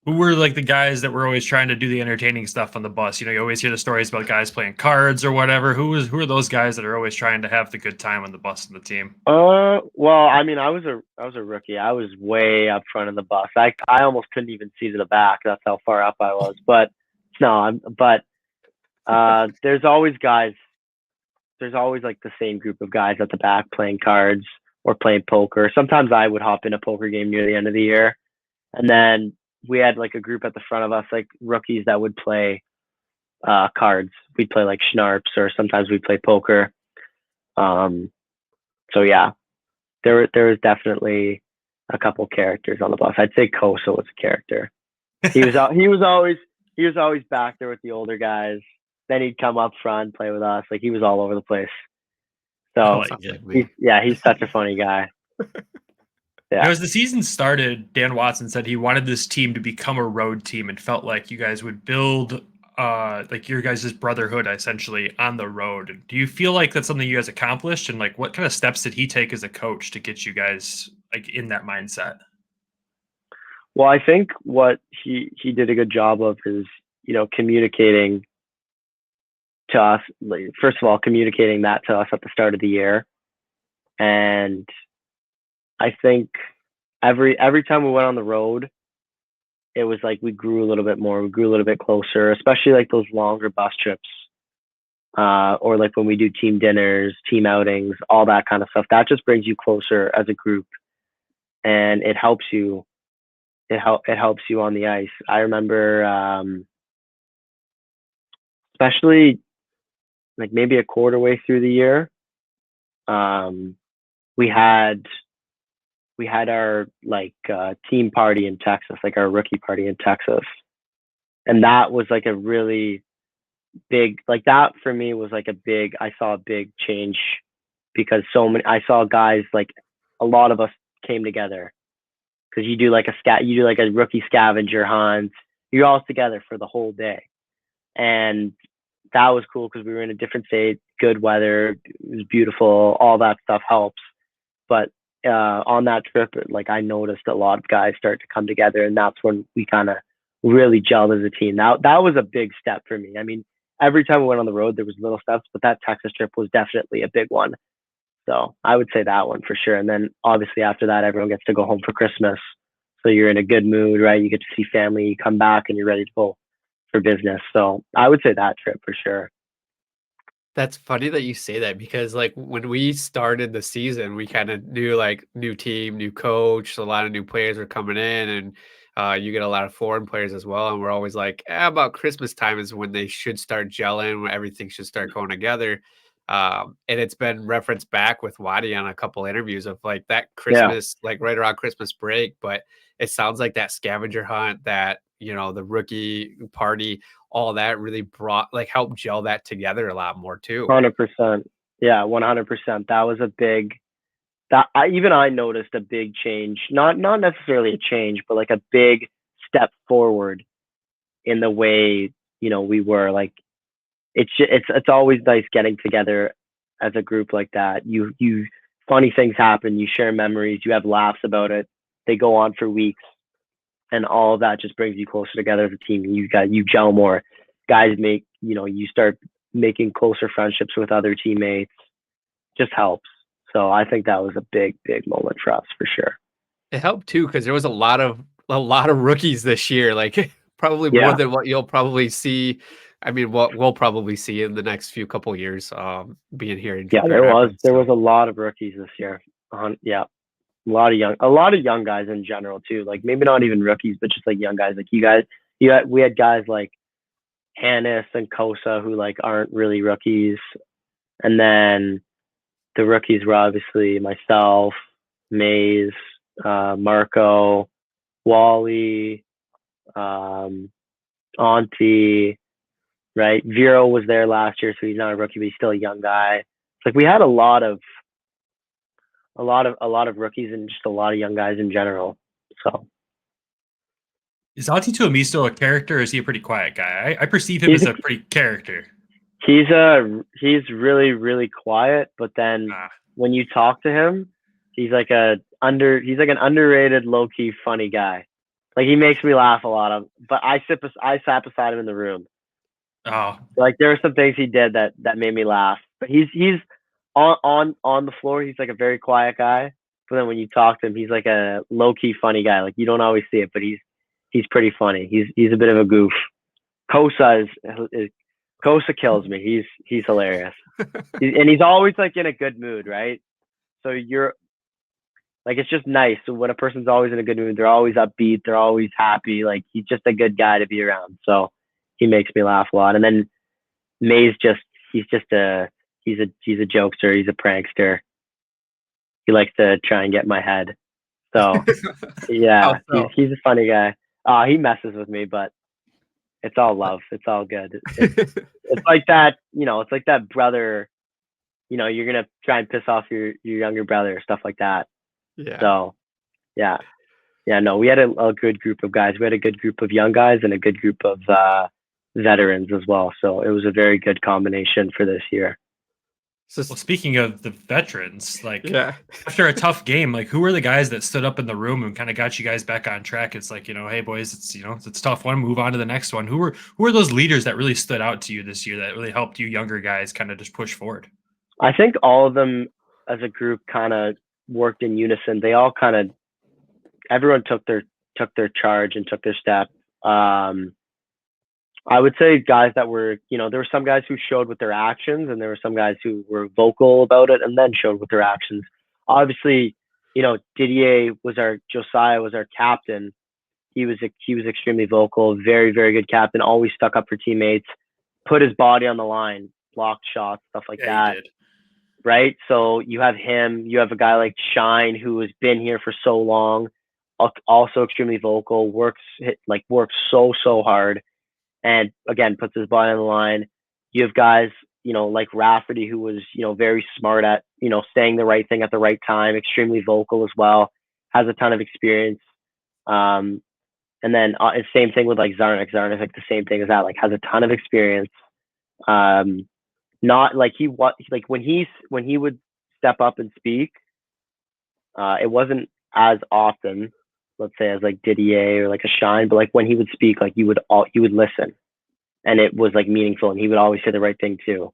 [SPEAKER 3] Who were like the guys that were always trying to do the entertaining stuff on the bus? You always hear the stories about guys playing cards or whatever. Who are those guys that are always trying to have the good time on the bus and the team?
[SPEAKER 4] Well, I mean, I was a rookie. I was way up front of the bus. I almost couldn't even see to the back. That's how far up I was. But there's always guys. There's always like the same group of guys at the back playing cards or playing poker. Sometimes I would hop in a poker game near the end of the year, and then we had like a group at the front of us, like rookies that would play cards. We'd play like schnarps, or sometimes we'd play poker. So yeah, there was definitely a couple characters on the bus. I'd say Kosa was a character. He was always back there with the older guys. Then he'd come up front, play with us. Like he was all over the place. So he's such a funny guy. Yeah.
[SPEAKER 3] As the season started, Dan Watson said he wanted this team to become a road team and felt like you guys would build like your guys' brotherhood essentially on the road. Do you feel like that's something you guys accomplished, and like what kind of steps did he take as a coach to get you guys like in that mindset?
[SPEAKER 4] Well, I think what he did a good job of is, communicating to us, like, first of all, communicating that to us at the start of the year. And I think every time we went on the road, it was like we grew a little bit more, we grew a little bit closer, especially like those longer bus trips, or like when we do team dinners, team outings, all that kind of stuff. That just brings you closer as a group, and it helps you. It helps you on the ice. I remember, especially like maybe a quarter way through the year, we had our like team party in Texas, like our rookie party in Texas, and that was like a really big, like that for me was like I saw a big change, because I saw guys, like a lot of us came together, because you do like a rookie scavenger hunt, you're all together for the whole day, and that was cool because we were in a different state, good weather, it was beautiful, all that stuff helps. But on that trip, like I noticed a lot of guys start to come together, and that's when we kind of really gelled as a team. Now that was a big step for me. I mean, every time we went on the road, there was little steps, but that Texas trip was definitely a big one. So I would say that one for sure. And then obviously after that, everyone gets to go home for Christmas, so you're in a good mood, right? You get to see family, you come back, and you're ready to go for business. So I would say that trip for sure.
[SPEAKER 1] That's funny that you say that, because like when we started the season, we kind of knew like new team, new coach, a lot of new players were coming in, and you get a lot of foreign players as well. And we're always like, about Christmas time is when they should start gelling, when everything should start going together. And it's been referenced back with Wadi on a couple interviews of like that Christmas, like right around Christmas break. But it sounds like that scavenger hunt, that, the rookie party, all that really helped gel that together a lot more too.
[SPEAKER 4] 100%. Yeah, 100%. That was a big, I noticed a big change, not necessarily a change, but like a big step forward in the way, we were like, it's always nice getting together as a group like that. You funny things happen, you share memories, you have laughs about it. They go on for weeks, and all of that just brings you closer together as a team. You gel more. Guys you start making closer friendships with other teammates. Just helps. So I think that was a big moment for us for sure.
[SPEAKER 1] It helped too, because there was a lot of rookies this year, like probably more than what you'll probably see. I mean, what we'll probably see in the next few couple years, being here in
[SPEAKER 4] Grand Rapids. There was a lot of rookies this year. Yeah, a lot of young guys in general too. Like maybe not even rookies, but just like young guys. Like we had guys like Hannes and Kosa who like aren't really rookies, and then the rookies were obviously myself, Maze, Marco, Wally, Auntie, right? Vero was there last year, so he's not a rookie, but he's still a young guy. It's like we had a lot of rookies and just a lot of young guys in general. So
[SPEAKER 3] is Auntie Tuomi still a character, or is he a pretty quiet guy? I perceive him as a pretty character.
[SPEAKER 4] He's really, really quiet, but then when you talk to him, he's like an underrated, low-key funny guy. Like he makes me laugh a lot but I sat beside him in the room.
[SPEAKER 3] Oh,
[SPEAKER 4] like there were some things he did that made me laugh. But he's on the floor, he's like a very quiet guy. But then when you talk to him, he's like a low-key funny guy. Like you don't always see it, but he's pretty funny. He's a bit of a goof. Kosa kills me. He's hilarious. And he's always like in a good mood, right? So you're like, it's just nice. So when a person's always in a good mood, they're always upbeat, they're always happy. Like he's just a good guy to be around. So he makes me laugh a lot. And then May's he's a jokester, he's a prankster. He likes to try and get in my head. So yeah, he's a funny guy. He messes with me, but it's all love. It's all good. It's like that, it's like that brother, you're going to try and piss off your younger brother or stuff like that.
[SPEAKER 1] Yeah.
[SPEAKER 4] So no, we had a good group of guys. We had a good group of young guys and a good group of veterans as well. So it was a very good combination for this year.
[SPEAKER 3] Well, speaking of the veterans, like
[SPEAKER 1] Yeah.
[SPEAKER 3] after a tough game, like who were the guys that stood up in the room and kind of got you guys back on track? It's like, hey boys, it's it's a tough one. Move on to the next one. Who were those leaders that really stood out to you this year that really helped you younger guys kind of just push forward?
[SPEAKER 4] I think all of them as a group kind of worked in unison. They all everyone took their charge and took their step. I would say guys that were, there were some guys who showed with their actions, and there were some guys who were vocal about it and then showed with their actions. Obviously, Josiah was our captain. He was extremely vocal, very, very good captain, always stuck up for teammates, put his body on the line, blocked shots, stuff like that. Right? So you have him, you have a guy like Shine who has been here for so long, also extremely vocal, works so hard. And again, puts his body on the line. You have guys, like Rafferty, who was, very smart at, saying the right thing at the right time, extremely vocal as well, has a ton of experience. And then same thing with like Zarnik. Zarnik, like the same thing as that, like has a ton of experience. Not like when he would step up and speak, it wasn't as often, let's say, as like Didier or like a Shine, but like when he would speak, like you would listen, and it was like meaningful, and he would always say the right thing too.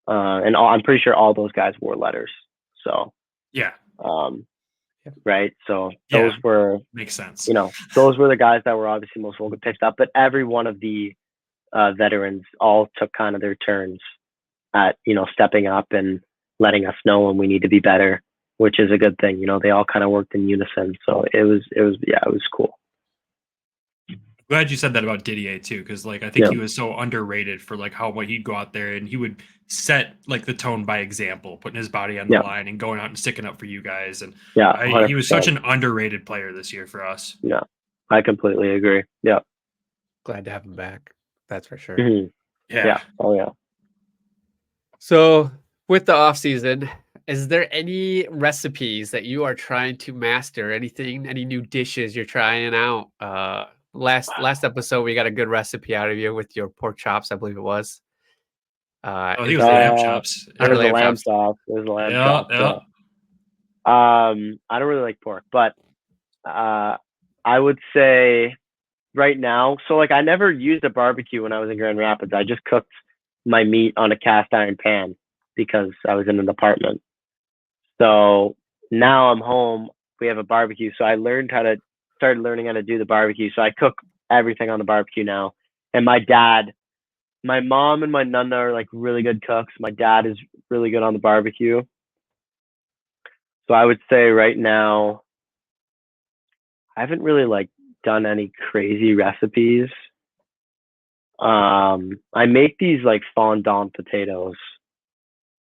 [SPEAKER 4] And I'm pretty sure all those guys wore letters. So
[SPEAKER 3] yeah.
[SPEAKER 4] Right. So those were,
[SPEAKER 3] makes sense.
[SPEAKER 4] Those were the guys that were obviously most vocal, picked up, but every one of the veterans all took kind of their turns at, stepping up and letting us know when we need to be better, which is a good thing. They all kind of worked in unison. So it was cool.
[SPEAKER 3] Glad you said that about Didier too, because like I think he was so underrated for like what he'd go out there and he would set like the tone by example, putting his body on the line and going out and sticking up for you guys. And he was such an underrated player this year for us.
[SPEAKER 4] Yeah, I completely agree. Yeah,
[SPEAKER 1] glad to have him back. That's for sure.
[SPEAKER 4] Mm-hmm. Yeah. Oh yeah.
[SPEAKER 1] So with the off season, is there any recipes that you are trying to master? Any new dishes you're trying out? Last episode, we got a good recipe out of you with your pork chops, I believe it was.
[SPEAKER 3] I think it was lamb chops.
[SPEAKER 4] It was the lamb chops. It was the lamb chops. Yeah. I don't really like pork, but I would say right now, so like I never used a barbecue when I was in Grand Rapids. I just cooked my meat on a cast iron pan because I was in an apartment. So now I'm home. We have a barbecue. So I started learning how to do the barbecue. So I cook everything on the barbecue now. And my mom and my nana are like really good cooks. My dad is really good on the barbecue. So I would say right now, I haven't really like done any crazy recipes. I make these like fondant potatoes,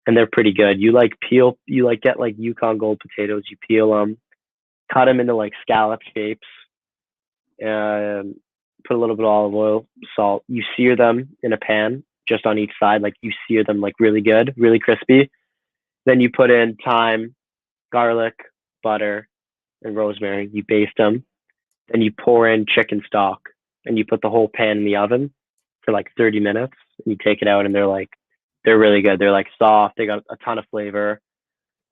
[SPEAKER 4] and they're pretty good. You get like Yukon Gold potatoes, you peel them, cut them into like scallop shapes, and put a little bit of olive oil, salt. You sear them in a pan just on each side. Like you sear them like really good, really crispy. Then you put in thyme, garlic, butter, and rosemary. You baste them. Then you pour in chicken stock, and you put the whole pan in the oven for like 30 minutes. And you take it out, and they're really good. They're like soft. They got a ton of flavor.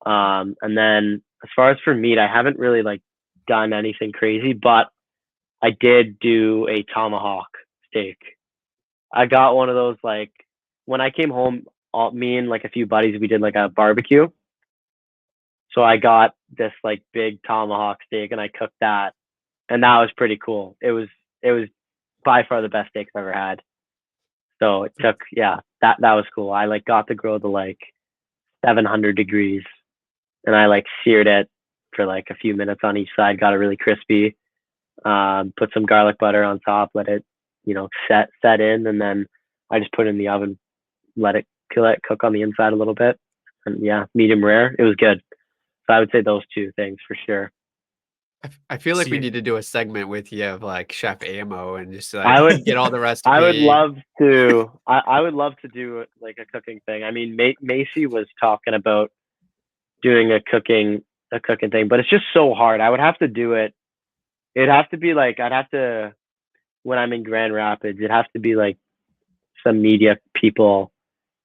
[SPEAKER 4] And then as far as for meat, I haven't really like done anything crazy, but I did do a tomahawk steak. I got one of those, like when I came home, me and like a few buddies, we did like a barbecue. So I got this like big tomahawk steak and I cooked that, and that was pretty cool. It was by far the best steak I've ever had. So it took, that was cool. I like got the grill to like 700 degrees, and I like seared it for like a few minutes on each side, got it really crispy. Put some garlic butter on top, let it, set in, and then I just put it in the oven, let it cook on the inside a little bit, and medium rare. It was good. So I would say those two things for sure.
[SPEAKER 1] I feel like we need to do a segment with you of like Chef Ammo and just like get all the recipes.
[SPEAKER 4] I would love to. I would love to do like a cooking thing. I mean, Macy was talking about doing a cooking thing, but it's just so hard. I would have to do it. It'd have to be like when I'm in Grand Rapids, it'd have to be like some media people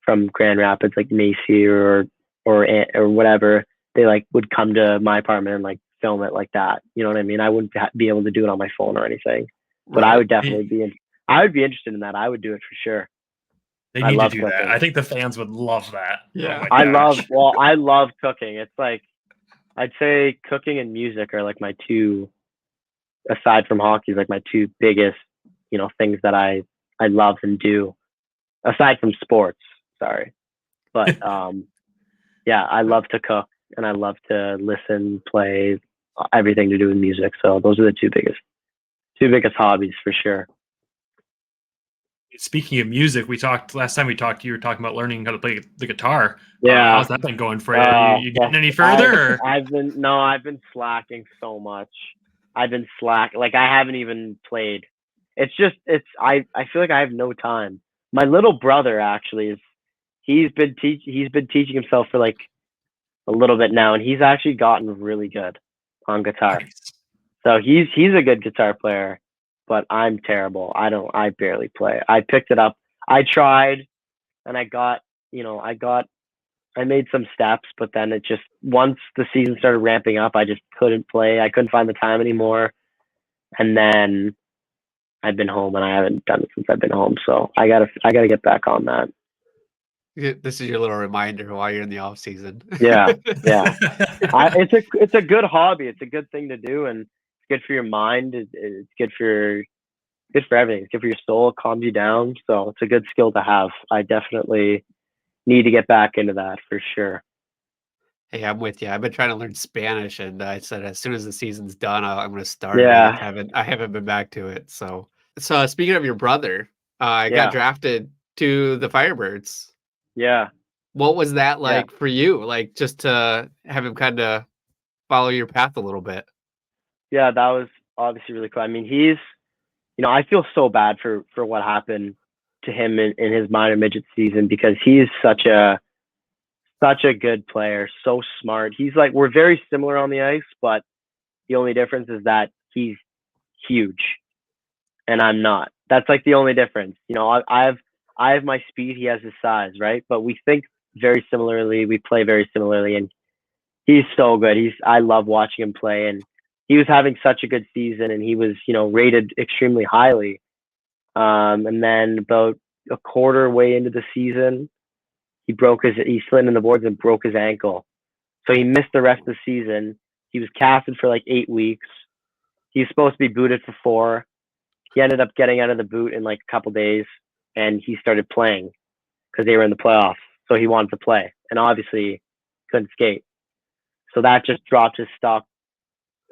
[SPEAKER 4] from Grand Rapids, like Macy or whatever, they like would come to my apartment and like film it like that. You know what I mean? I wouldn't be able to do it on my phone or anything, but
[SPEAKER 1] Right.
[SPEAKER 4] I would definitely I would be interested in that. I would do it for sure.
[SPEAKER 3] They
[SPEAKER 4] I
[SPEAKER 3] need to
[SPEAKER 4] love
[SPEAKER 3] do
[SPEAKER 4] cooking.
[SPEAKER 3] that. I think the fans would love that.
[SPEAKER 1] Yeah.
[SPEAKER 3] Oh my gosh.
[SPEAKER 4] I love cooking. It's like, I'd say cooking and music are like my two, aside from hockey, like my two biggest, you know, things that I love and do, aside from sports. Sorry, but yeah, I love to cook and I love to listen, play, everything to do with music. So those are the two biggest hobbies for sure.
[SPEAKER 3] Speaking of music, last time we talked, you were talking about learning how to play the guitar.
[SPEAKER 4] Yeah.
[SPEAKER 3] How's that been going for you? You getting any further?
[SPEAKER 4] I've been slacking so much. Like I haven't even played. I feel like I have no time. My little brother actually he's been teaching himself for like a little bit now, and he's actually gotten really good on guitar.
[SPEAKER 3] Nice.
[SPEAKER 4] So he's a good guitar player, but I'm terrible. I barely play. I picked it up. I tried, and I made some steps, but then it just, once the season started ramping up, I just couldn't play. I couldn't find the time anymore. And then I've been home and I haven't done it since I've been home. So I gotta get back on that.
[SPEAKER 1] This is your little reminder while you're in the off season.
[SPEAKER 4] Yeah. It's a good hobby. It's a good thing to do, and it's good for your mind. It's good for everything. It's good for your soul. It calms you down. So it's a good skill to have. I definitely need to get back into that for sure.
[SPEAKER 1] Hey, I'm with you. I've been trying to learn Spanish, and I said as soon as the season's done, I'm going to start.
[SPEAKER 4] Yeah.
[SPEAKER 1] I haven't been back to it. So speaking of your brother, I
[SPEAKER 4] Yeah.
[SPEAKER 1] got drafted to the Firebirds.
[SPEAKER 4] Yeah.
[SPEAKER 1] What was that like for you? Like, just to have him kind of follow your path a little bit.
[SPEAKER 4] Yeah, that was obviously really cool. I mean, I feel so bad for what happened to him in his minor midget season, because he's such a good player, so smart. He's like, we're very similar on the ice, but the only difference is that he's huge and I'm not. That's like the only difference. You know, I have my speed, he has his size, right? But we think very similarly, we play very similarly, and he's so good. I love watching him play, and he was having such a good season, and he was, rated extremely highly. And then about a quarter way into the season, he slid in the boards and broke his ankle. So he missed the rest of the season. He was casted for like 8 weeks. He was supposed to be booted for 4. He ended up getting out of the boot in like a couple days, and he started playing because they were in the playoffs. So he wanted to play, and obviously couldn't skate. So that just dropped his stock,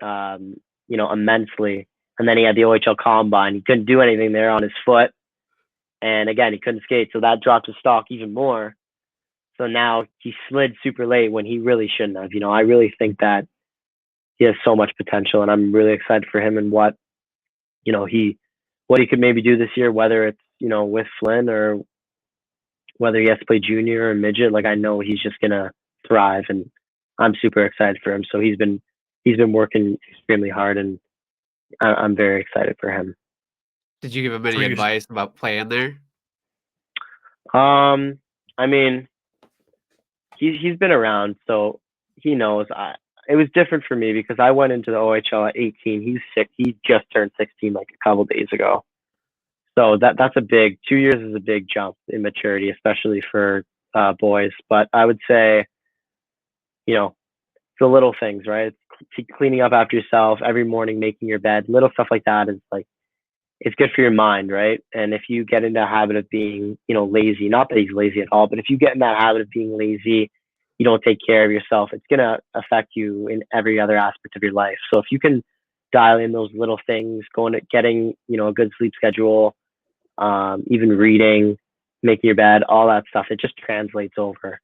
[SPEAKER 4] immensely. And then he had the OHL combine. He couldn't do anything there on his foot. And again, he couldn't skate. So that dropped his stock even more. So now he slid super late when he really shouldn't have. I really think that he has so much potential, and I'm really excited for him and what he could maybe do this year, whether it's, with Flynn or whether he has to play junior or midget. Like, I know he's just going to thrive, and I'm super excited for him. So he's been working extremely hard, and I'm very excited for him.
[SPEAKER 1] Did you give him any advice about playing there?
[SPEAKER 4] I mean, he's been around, so he knows. It was different for me because I went into the OHL at 18. He's sick. He just turned 16 like a couple days ago. So that's a big 2 years is a big jump in maturity, especially for boys. But I would say, the little things, right? Cleaning up after yourself every morning, making your bed, little stuff like that is like, it's good for your mind, right? And if you get into a habit of being, lazy, not that he's lazy at all, but if you get in that habit of being lazy, you don't take care of yourself, it's going to affect you in every other aspect of your life. So if you can dial in those little things, getting, a good sleep schedule, even reading, making your bed, all that stuff, it just translates over,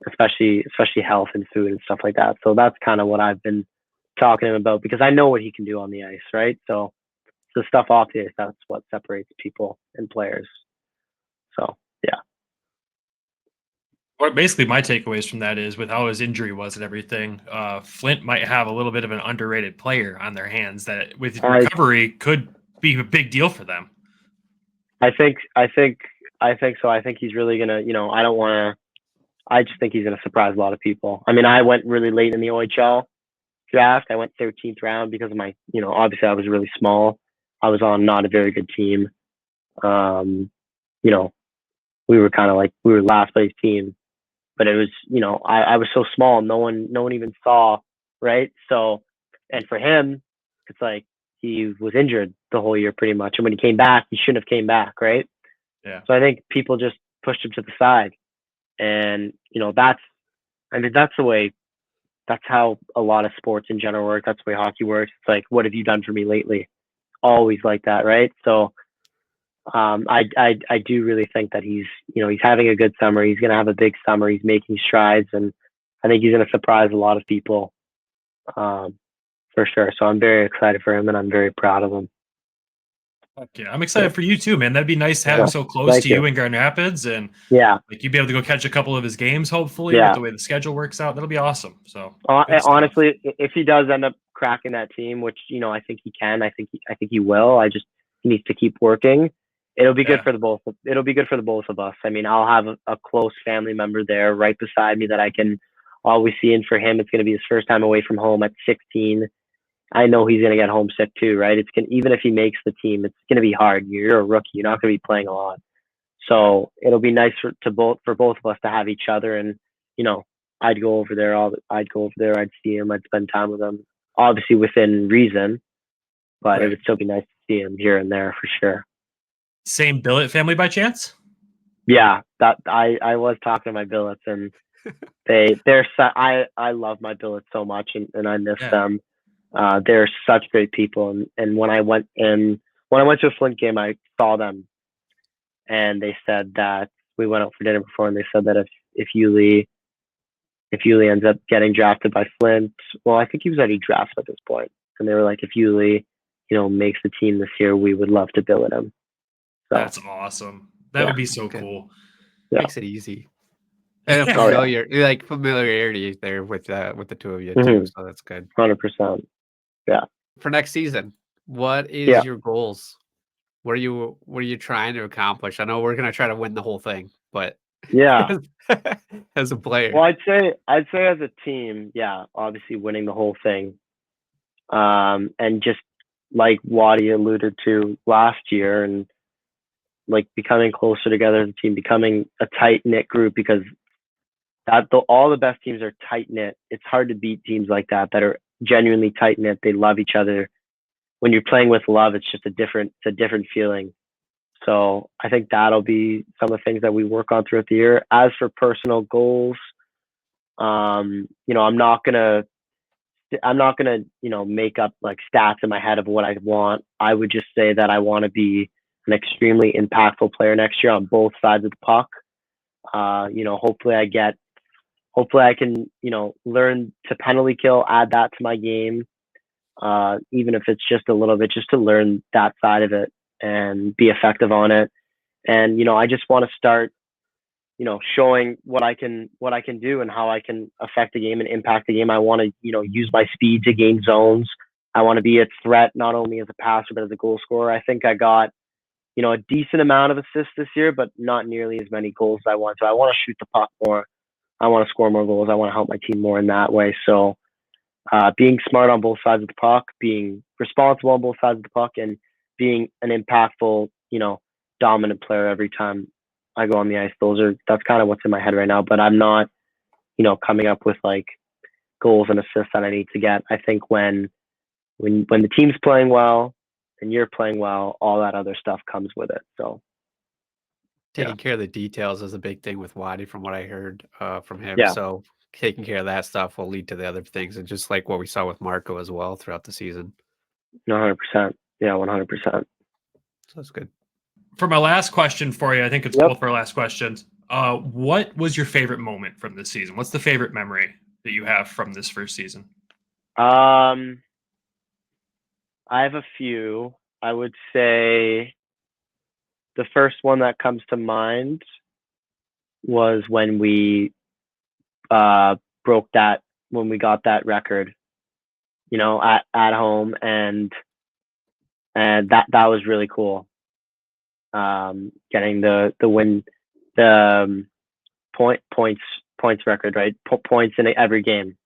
[SPEAKER 4] especially health and food and stuff like that. So that's kind of what I've been talking to him about, because I know what he can do on the ice, right? So the stuff off the ice, that's what separates people and players. So, yeah.
[SPEAKER 3] Well, basically, my takeaways from that is, with how his injury was and everything, Flint might have a little bit of an underrated player on their hands that, with recovery, could be a big deal for them.
[SPEAKER 4] I think I think so. I think he's really gonna, I just think he's gonna surprise a lot of people. I mean, I went really late in the OHL draft. I went 13th round because of my, obviously I was really small. I was on not a very good team. You know, we were kind of like, we were last place team, but it was, I was so small. No one even saw, right? So, and for him, it's like he was injured the whole year pretty much. And when he came back, he shouldn't have came back, right?
[SPEAKER 3] Yeah.
[SPEAKER 4] So I think people just pushed him to the side. And, that's the way, that's how a lot of sports in general work. That's the way hockey works. It's like, what have you done for me lately? Always like that, right? So I do really think that he's having a good summer. He's going to have a big summer. He's making strides, and I think he's going to surprise a lot of people for sure. So I'm very excited for him, and I'm very proud of him.
[SPEAKER 3] Yeah, I'm excited for you too, man. That'd be nice to have him so close to you in Grand Rapids, and like you'd be able to go catch a couple of his games, hopefully, with the way the schedule works out. That'll be awesome. So
[SPEAKER 4] honestly, if he does end up cracking that team, which I think he can, I think he will. He needs to keep working. It'll be good for the both. It'll be good for the both of us. I mean, I'll have a close family member there right beside me that I can always see. And for him, it's going to be his first time away from home at 16. I know he's going to get homesick too, right? Even if he makes the team, it's going to be hard. You're a rookie. You're not going to be playing a lot. So it'll be nice for both of us to have each other. And, I'd go over there. I'd see him. I'd spend time with him, obviously within reason, but it would still be nice to see him here and there for sure.
[SPEAKER 3] Same billet family by chance?
[SPEAKER 4] Yeah, that I was talking to my billets, and I love my billets so much, and I miss them. They're such great people, and when I went to a Flint game, I saw them, and they said that we went out for dinner before, and they said that if Yuli ends up getting drafted by Flint, well, I think he was already drafted at this point, and they were like, if Yuli, makes the team this year, we would love to billet him. So,
[SPEAKER 3] that's awesome. That would be so cool.
[SPEAKER 1] Makes it easy. And familiarity there with the two of you too, so that's good.
[SPEAKER 4] 100%. Yeah.
[SPEAKER 1] For next season, what is your goals? What are you trying to accomplish? I know we're gonna try to win the whole thing, but as a player.
[SPEAKER 4] Well, I'd say as a team, obviously winning the whole thing. And just like Waddy alluded to last year, and like becoming closer together as a team, becoming a tight knit group, because all the best teams are tight knit. It's hard to beat teams like that are genuinely tight knit. They love each other. When you're playing with love, it's just a different feeling. So I think that'll be some of the things that we work on throughout the year. As for personal goals, I'm not gonna make up like stats in my head of what I want. I would just say that I want to be an extremely impactful player next year on both sides of the puck. Hopefully I can, learn to penalty kill, add that to my game. Even if it's just a little bit, just to learn that side of it and be effective on it. And, I just want to start, showing what I can do and how I can affect the game and impact the game. I want to, use my speed to gain zones. I want to be a threat, not only as a passer, but as a goal scorer. I think I got, a decent amount of assists this year, but not nearly as many goals as I want. So I want to shoot the puck more. I want to score more goals. I want to help my team more in that way. So being smart on both sides of the puck, being responsible on both sides of the puck, and being an impactful, dominant player every time I go on the ice. That's kind of what's in my head right now, but I'm not, coming up with like goals and assists that I need to get. I think when the team's playing well and you're playing well, all that other stuff comes with it. So
[SPEAKER 1] taking care of the details is a big thing with Waddy, from what I heard from him.
[SPEAKER 4] Yeah.
[SPEAKER 1] So taking care of that stuff will lead to the other things, and just like what we saw with Marco as well throughout the season.
[SPEAKER 4] 100%. Yeah, 100%.
[SPEAKER 1] So that's good.
[SPEAKER 3] For my last question for you, I think it's both our last questions. What was your favorite moment from this season? What's the favorite memory that you have from this first season?
[SPEAKER 4] I have a few. I would say the first one that comes to mind was when we when we got that record, at home, and that was really cool. getting the win, the points record, right? Points in every game.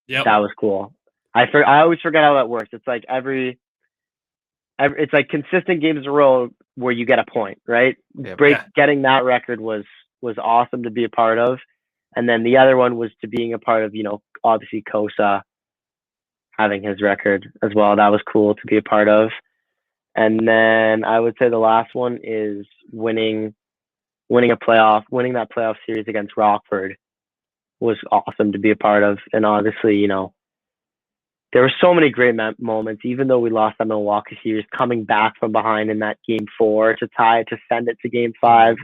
[SPEAKER 3] Yep.
[SPEAKER 4] That was cool. I always forget how that works. It's like it's like consistent games in a row where you get a point, right? Getting that record was awesome to be a part of. And then the other one was to being a part of, obviously Kosa having his record as well. That was cool to be a part of. And then I would say the last one is winning that playoff series against Rockford was awesome to be a part of. And obviously, there were so many great moments, even though we lost that Milwaukee series, coming back from behind in that game 4 to tie, to send it to game 5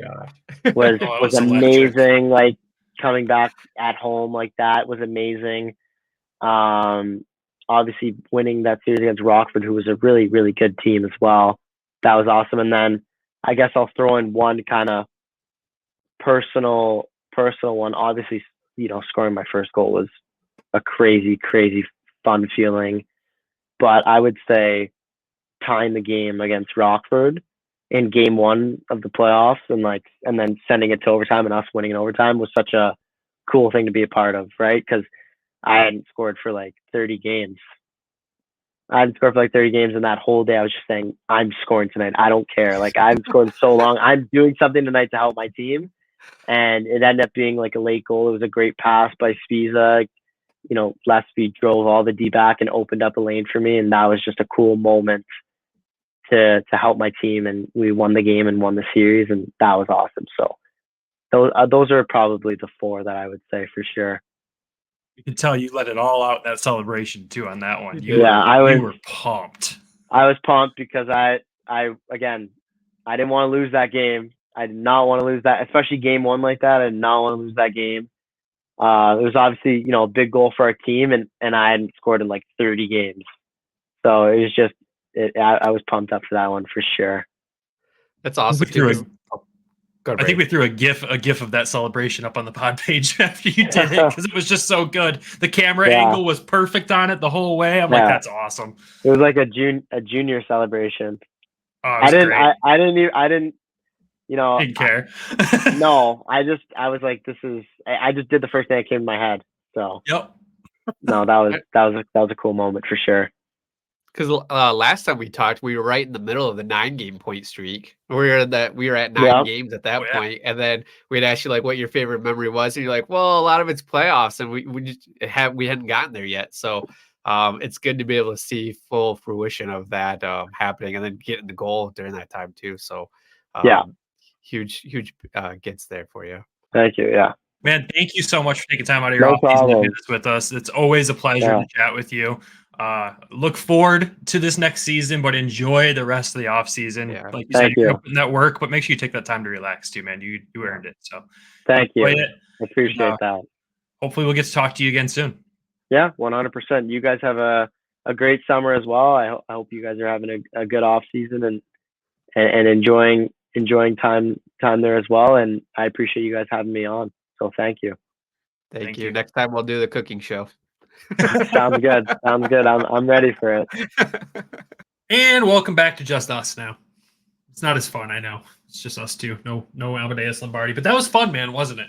[SPEAKER 4] was amazing. Like coming back at home like that was amazing. Obviously winning that series against Rockford, who was a really, really good team as well. That was awesome. And then I guess I'll throw in one kind of personal one. Obviously, scoring my first goal was a crazy, crazy fun feeling. But I would say tying the game against Rockford in game 1 of the playoffs and then sending it to overtime and us winning in overtime was such a cool thing to be a part of, right? Because I hadn't scored for 30 games. And that whole day I was just saying, I'm scoring tonight. I don't care. I've scored so long. I'm doing something tonight to help my team. And it ended up being a late goal. It was a great pass by Spiza. Left speed drove all the D back and opened up a lane for me. And that was just a cool moment to help my team. And we won the game and won the series. And that was awesome. So those are probably the 4 that I would say for sure.
[SPEAKER 3] You can tell you let it all out in that celebration too on that one. You were pumped. I was pumped because I didn't want to lose that game. I did not want to lose that, especially game 1 like that. I did not want to lose that game. It was obviously, a big goal for our team, and I hadn't scored in 30 games. So it was just, I was pumped up for that one for sure.
[SPEAKER 1] That's awesome.
[SPEAKER 3] I think we threw a GIF of that celebration up on the pod page after you did it because it was just so good. The camera angle was perfect on it the whole way. I'm like, that's awesome.
[SPEAKER 4] It was like a junior celebration.
[SPEAKER 3] Oh, I didn't care.
[SPEAKER 4] No, I was like, I just did the first thing that came to my head. So no, that was a cool moment for sure.
[SPEAKER 1] Because last time we talked, we were right in the middle of the 9-game point streak. We were at 9 games at that point, and then we'd ask you what your favorite memory was, and you're like, well, a lot of it's playoffs, and we hadn't gotten there yet. So it's good to be able to see full fruition of that happening, and then getting the goal during that time too. So huge gets there for you.
[SPEAKER 4] Thank you. Yeah,
[SPEAKER 3] man, thank you so much for taking time out of your offseason to do this with us. It's always a pleasure to chat with you. Look forward to this next season, but enjoy the rest of the off season. Like you said, you're putting that work, but make sure you take that time to relax too, man. You earned it. So
[SPEAKER 4] thank you. I appreciate that.
[SPEAKER 3] Hopefully we'll get to talk to you again soon.
[SPEAKER 4] Yeah, 100%. You guys have a great summer as well. I hope you guys are having a good off season and enjoying time there as well. And I appreciate you guys having me on. So thank you.
[SPEAKER 1] Thank you. Next time we'll do the cooking show.
[SPEAKER 4] Sounds good. I'm ready for it.
[SPEAKER 3] And welcome back to just us now. It's not as fun, I know. It's just us two. No Amadeus Lombardi, but that was fun, man, wasn't it?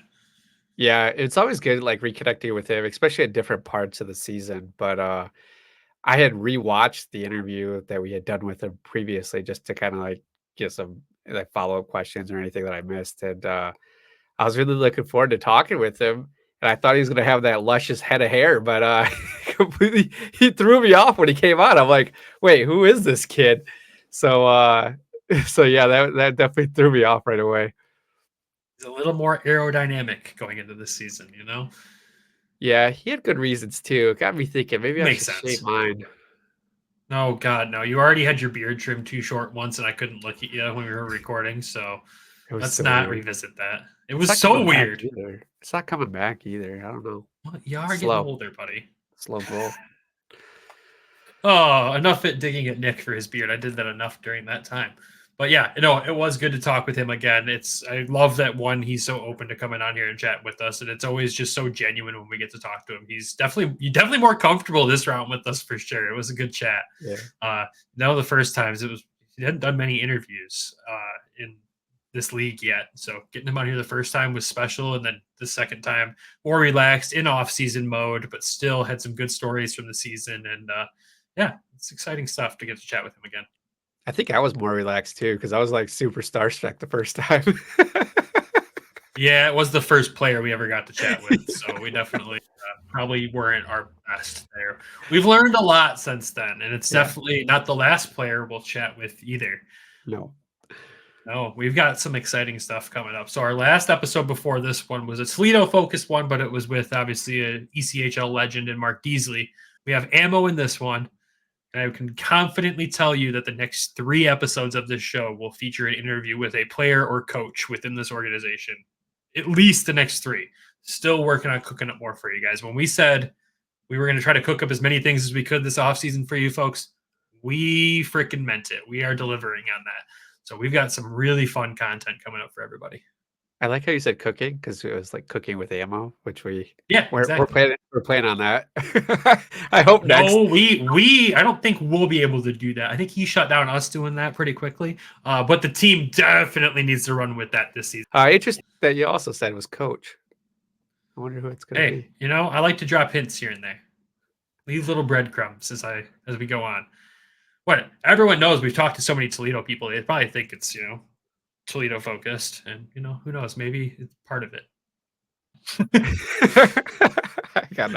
[SPEAKER 1] Yeah, it's always good reconnecting with him, especially at different parts of the season. But I had rewatched the interview that we had done with him previously just to kind of get some follow-up questions or anything that I missed. And I was really looking forward to talking with him. And I thought he was going to have that luscious head of hair, but he threw me off when he came out. I'm like, wait, who is this kid? So yeah, that definitely threw me off right away.
[SPEAKER 3] He's a little more aerodynamic going into this season,
[SPEAKER 1] Yeah, he had good reasons too. Got me thinking maybe I should shave mine.
[SPEAKER 3] No, God, no. You already had your beard trimmed too short once, and I couldn't look at you when we were recording, so let's not revisit that. It was so weird.
[SPEAKER 1] It's not coming back either. I don't know.
[SPEAKER 3] Well, you are getting older, buddy.
[SPEAKER 1] Slow roll.
[SPEAKER 3] Oh, enough digging at Nick for his beard. I did that enough during that time. But yeah, it was good to talk with him again. I love that he's so open to coming on here and chat with us, and it's always just so genuine when we get to talk to him. He's definitely more comfortable this round with us for sure. It was a good chat. Yeah. The first times he hadn't done many interviews in this league yet. So getting him on here the first time was special. And then the second time more relaxed in off-season mode, but still had some good stories from the season. And yeah, it's exciting stuff to get to chat with him again.
[SPEAKER 1] I think I was more relaxed too, because I was like super starstruck the first time.
[SPEAKER 3] Yeah, it was the first player we ever got to chat with. So we definitely probably weren't our best there. We've learned a lot since then. And it's definitely not the last player we'll chat with either. No, we've got some exciting stuff coming up. So our last episode before this one was a Toledo-focused one, but it was with obviously an ECHL legend and Mark Deasley. We have ammo in this one, and I can confidently tell you that the next 3 episodes of this show will feature an interview with a player or coach within this organization. At least the next 3. Still working on cooking up more for you guys. When we said we were going to try to cook up as many things as we could this offseason for you folks, we freaking meant it. We are delivering on that. So we've got some really fun content coming up for everybody.
[SPEAKER 1] I like how you said cooking, because it was like cooking with ammo, which we're
[SPEAKER 3] exactly.
[SPEAKER 1] planning on that. I hope next.
[SPEAKER 3] No, I don't think we'll be able to do that. I think he shut down us doing that pretty quickly. But the team definitely needs to run with that this season.
[SPEAKER 1] Interesting that you also said was coach. I wonder who it's going to be.
[SPEAKER 3] You know, I like to drop hints here and there. Leave little breadcrumbs as we go on. What everyone knows, we've talked to so many Toledo people. They probably think it's, Toledo focused, and who knows, maybe it's part of it.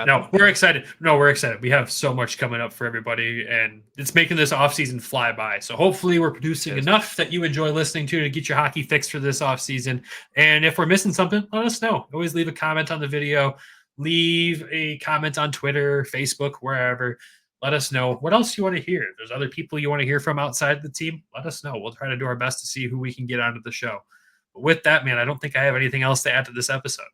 [SPEAKER 3] No, we're excited. We have so much coming up for everybody, and it's making this offseason fly by. So hopefully we're producing enough that you enjoy listening to get your hockey fix for this offseason. And if we're missing something, let us know. Always leave a comment on the video. Leave a comment on Twitter, Facebook, wherever. Let us know what else you want to hear. If there's other people you want to hear from outside the team, let us know. We'll try to do our best to see who we can get onto the show. But with that, man, I don't think I have anything else to add to this episode.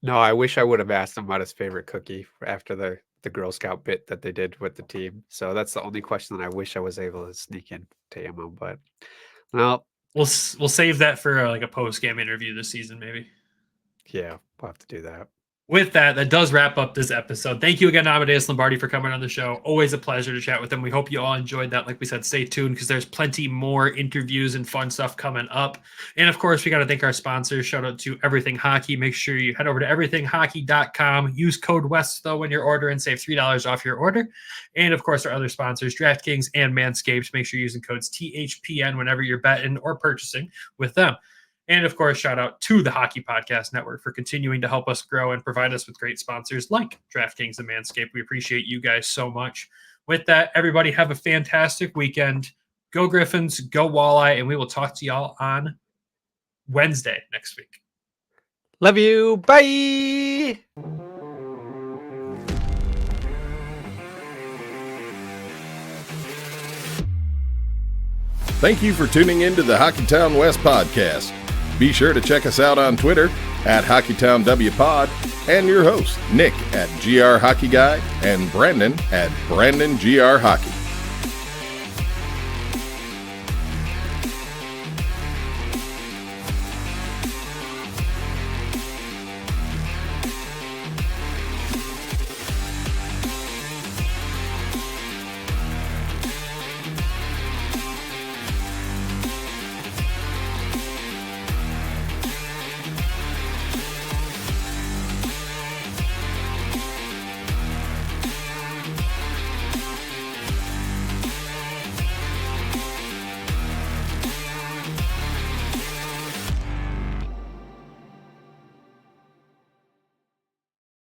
[SPEAKER 1] No, I wish I would have asked him about his favorite cookie after the Girl Scout bit that they did with the team. So that's the only question that I wish I was able to sneak in to ammo. But well,
[SPEAKER 3] we'll save that for like a post-game interview this season, maybe.
[SPEAKER 1] Yeah, we'll have to do that.
[SPEAKER 3] With that does wrap up this episode. Thank you again, Amadeus Lombardi, for coming on the show. Always a pleasure to chat with him. We hope you all enjoyed that. Like we said, stay tuned because there's plenty more interviews and fun stuff coming up. And of course, we got to thank our sponsors. Shout out to Everything Hockey. Make sure you head over to everythinghockey.com. Use code WEST, though, when you're ordering. Save $3 off your order. And of course, our other sponsors, DraftKings and Manscaped. Make sure you're using codes THPN whenever you're betting or purchasing with them. And, of course, shout out to the Hockey Podcast Network for continuing to help us grow and provide us with great sponsors like DraftKings and Manscaped. We appreciate you guys so much. With that, everybody have a fantastic weekend. Go Griffins, go Walleye, and we will talk to y'all on Wednesday next week.
[SPEAKER 1] Love you. Bye.
[SPEAKER 2] Thank you for tuning in to the Hockeytown West Podcast. Be sure to check us out on Twitter at HockeytownWPod and your host, Nick at GR Hockey Guy and Brandon at Brandon GR Hockey.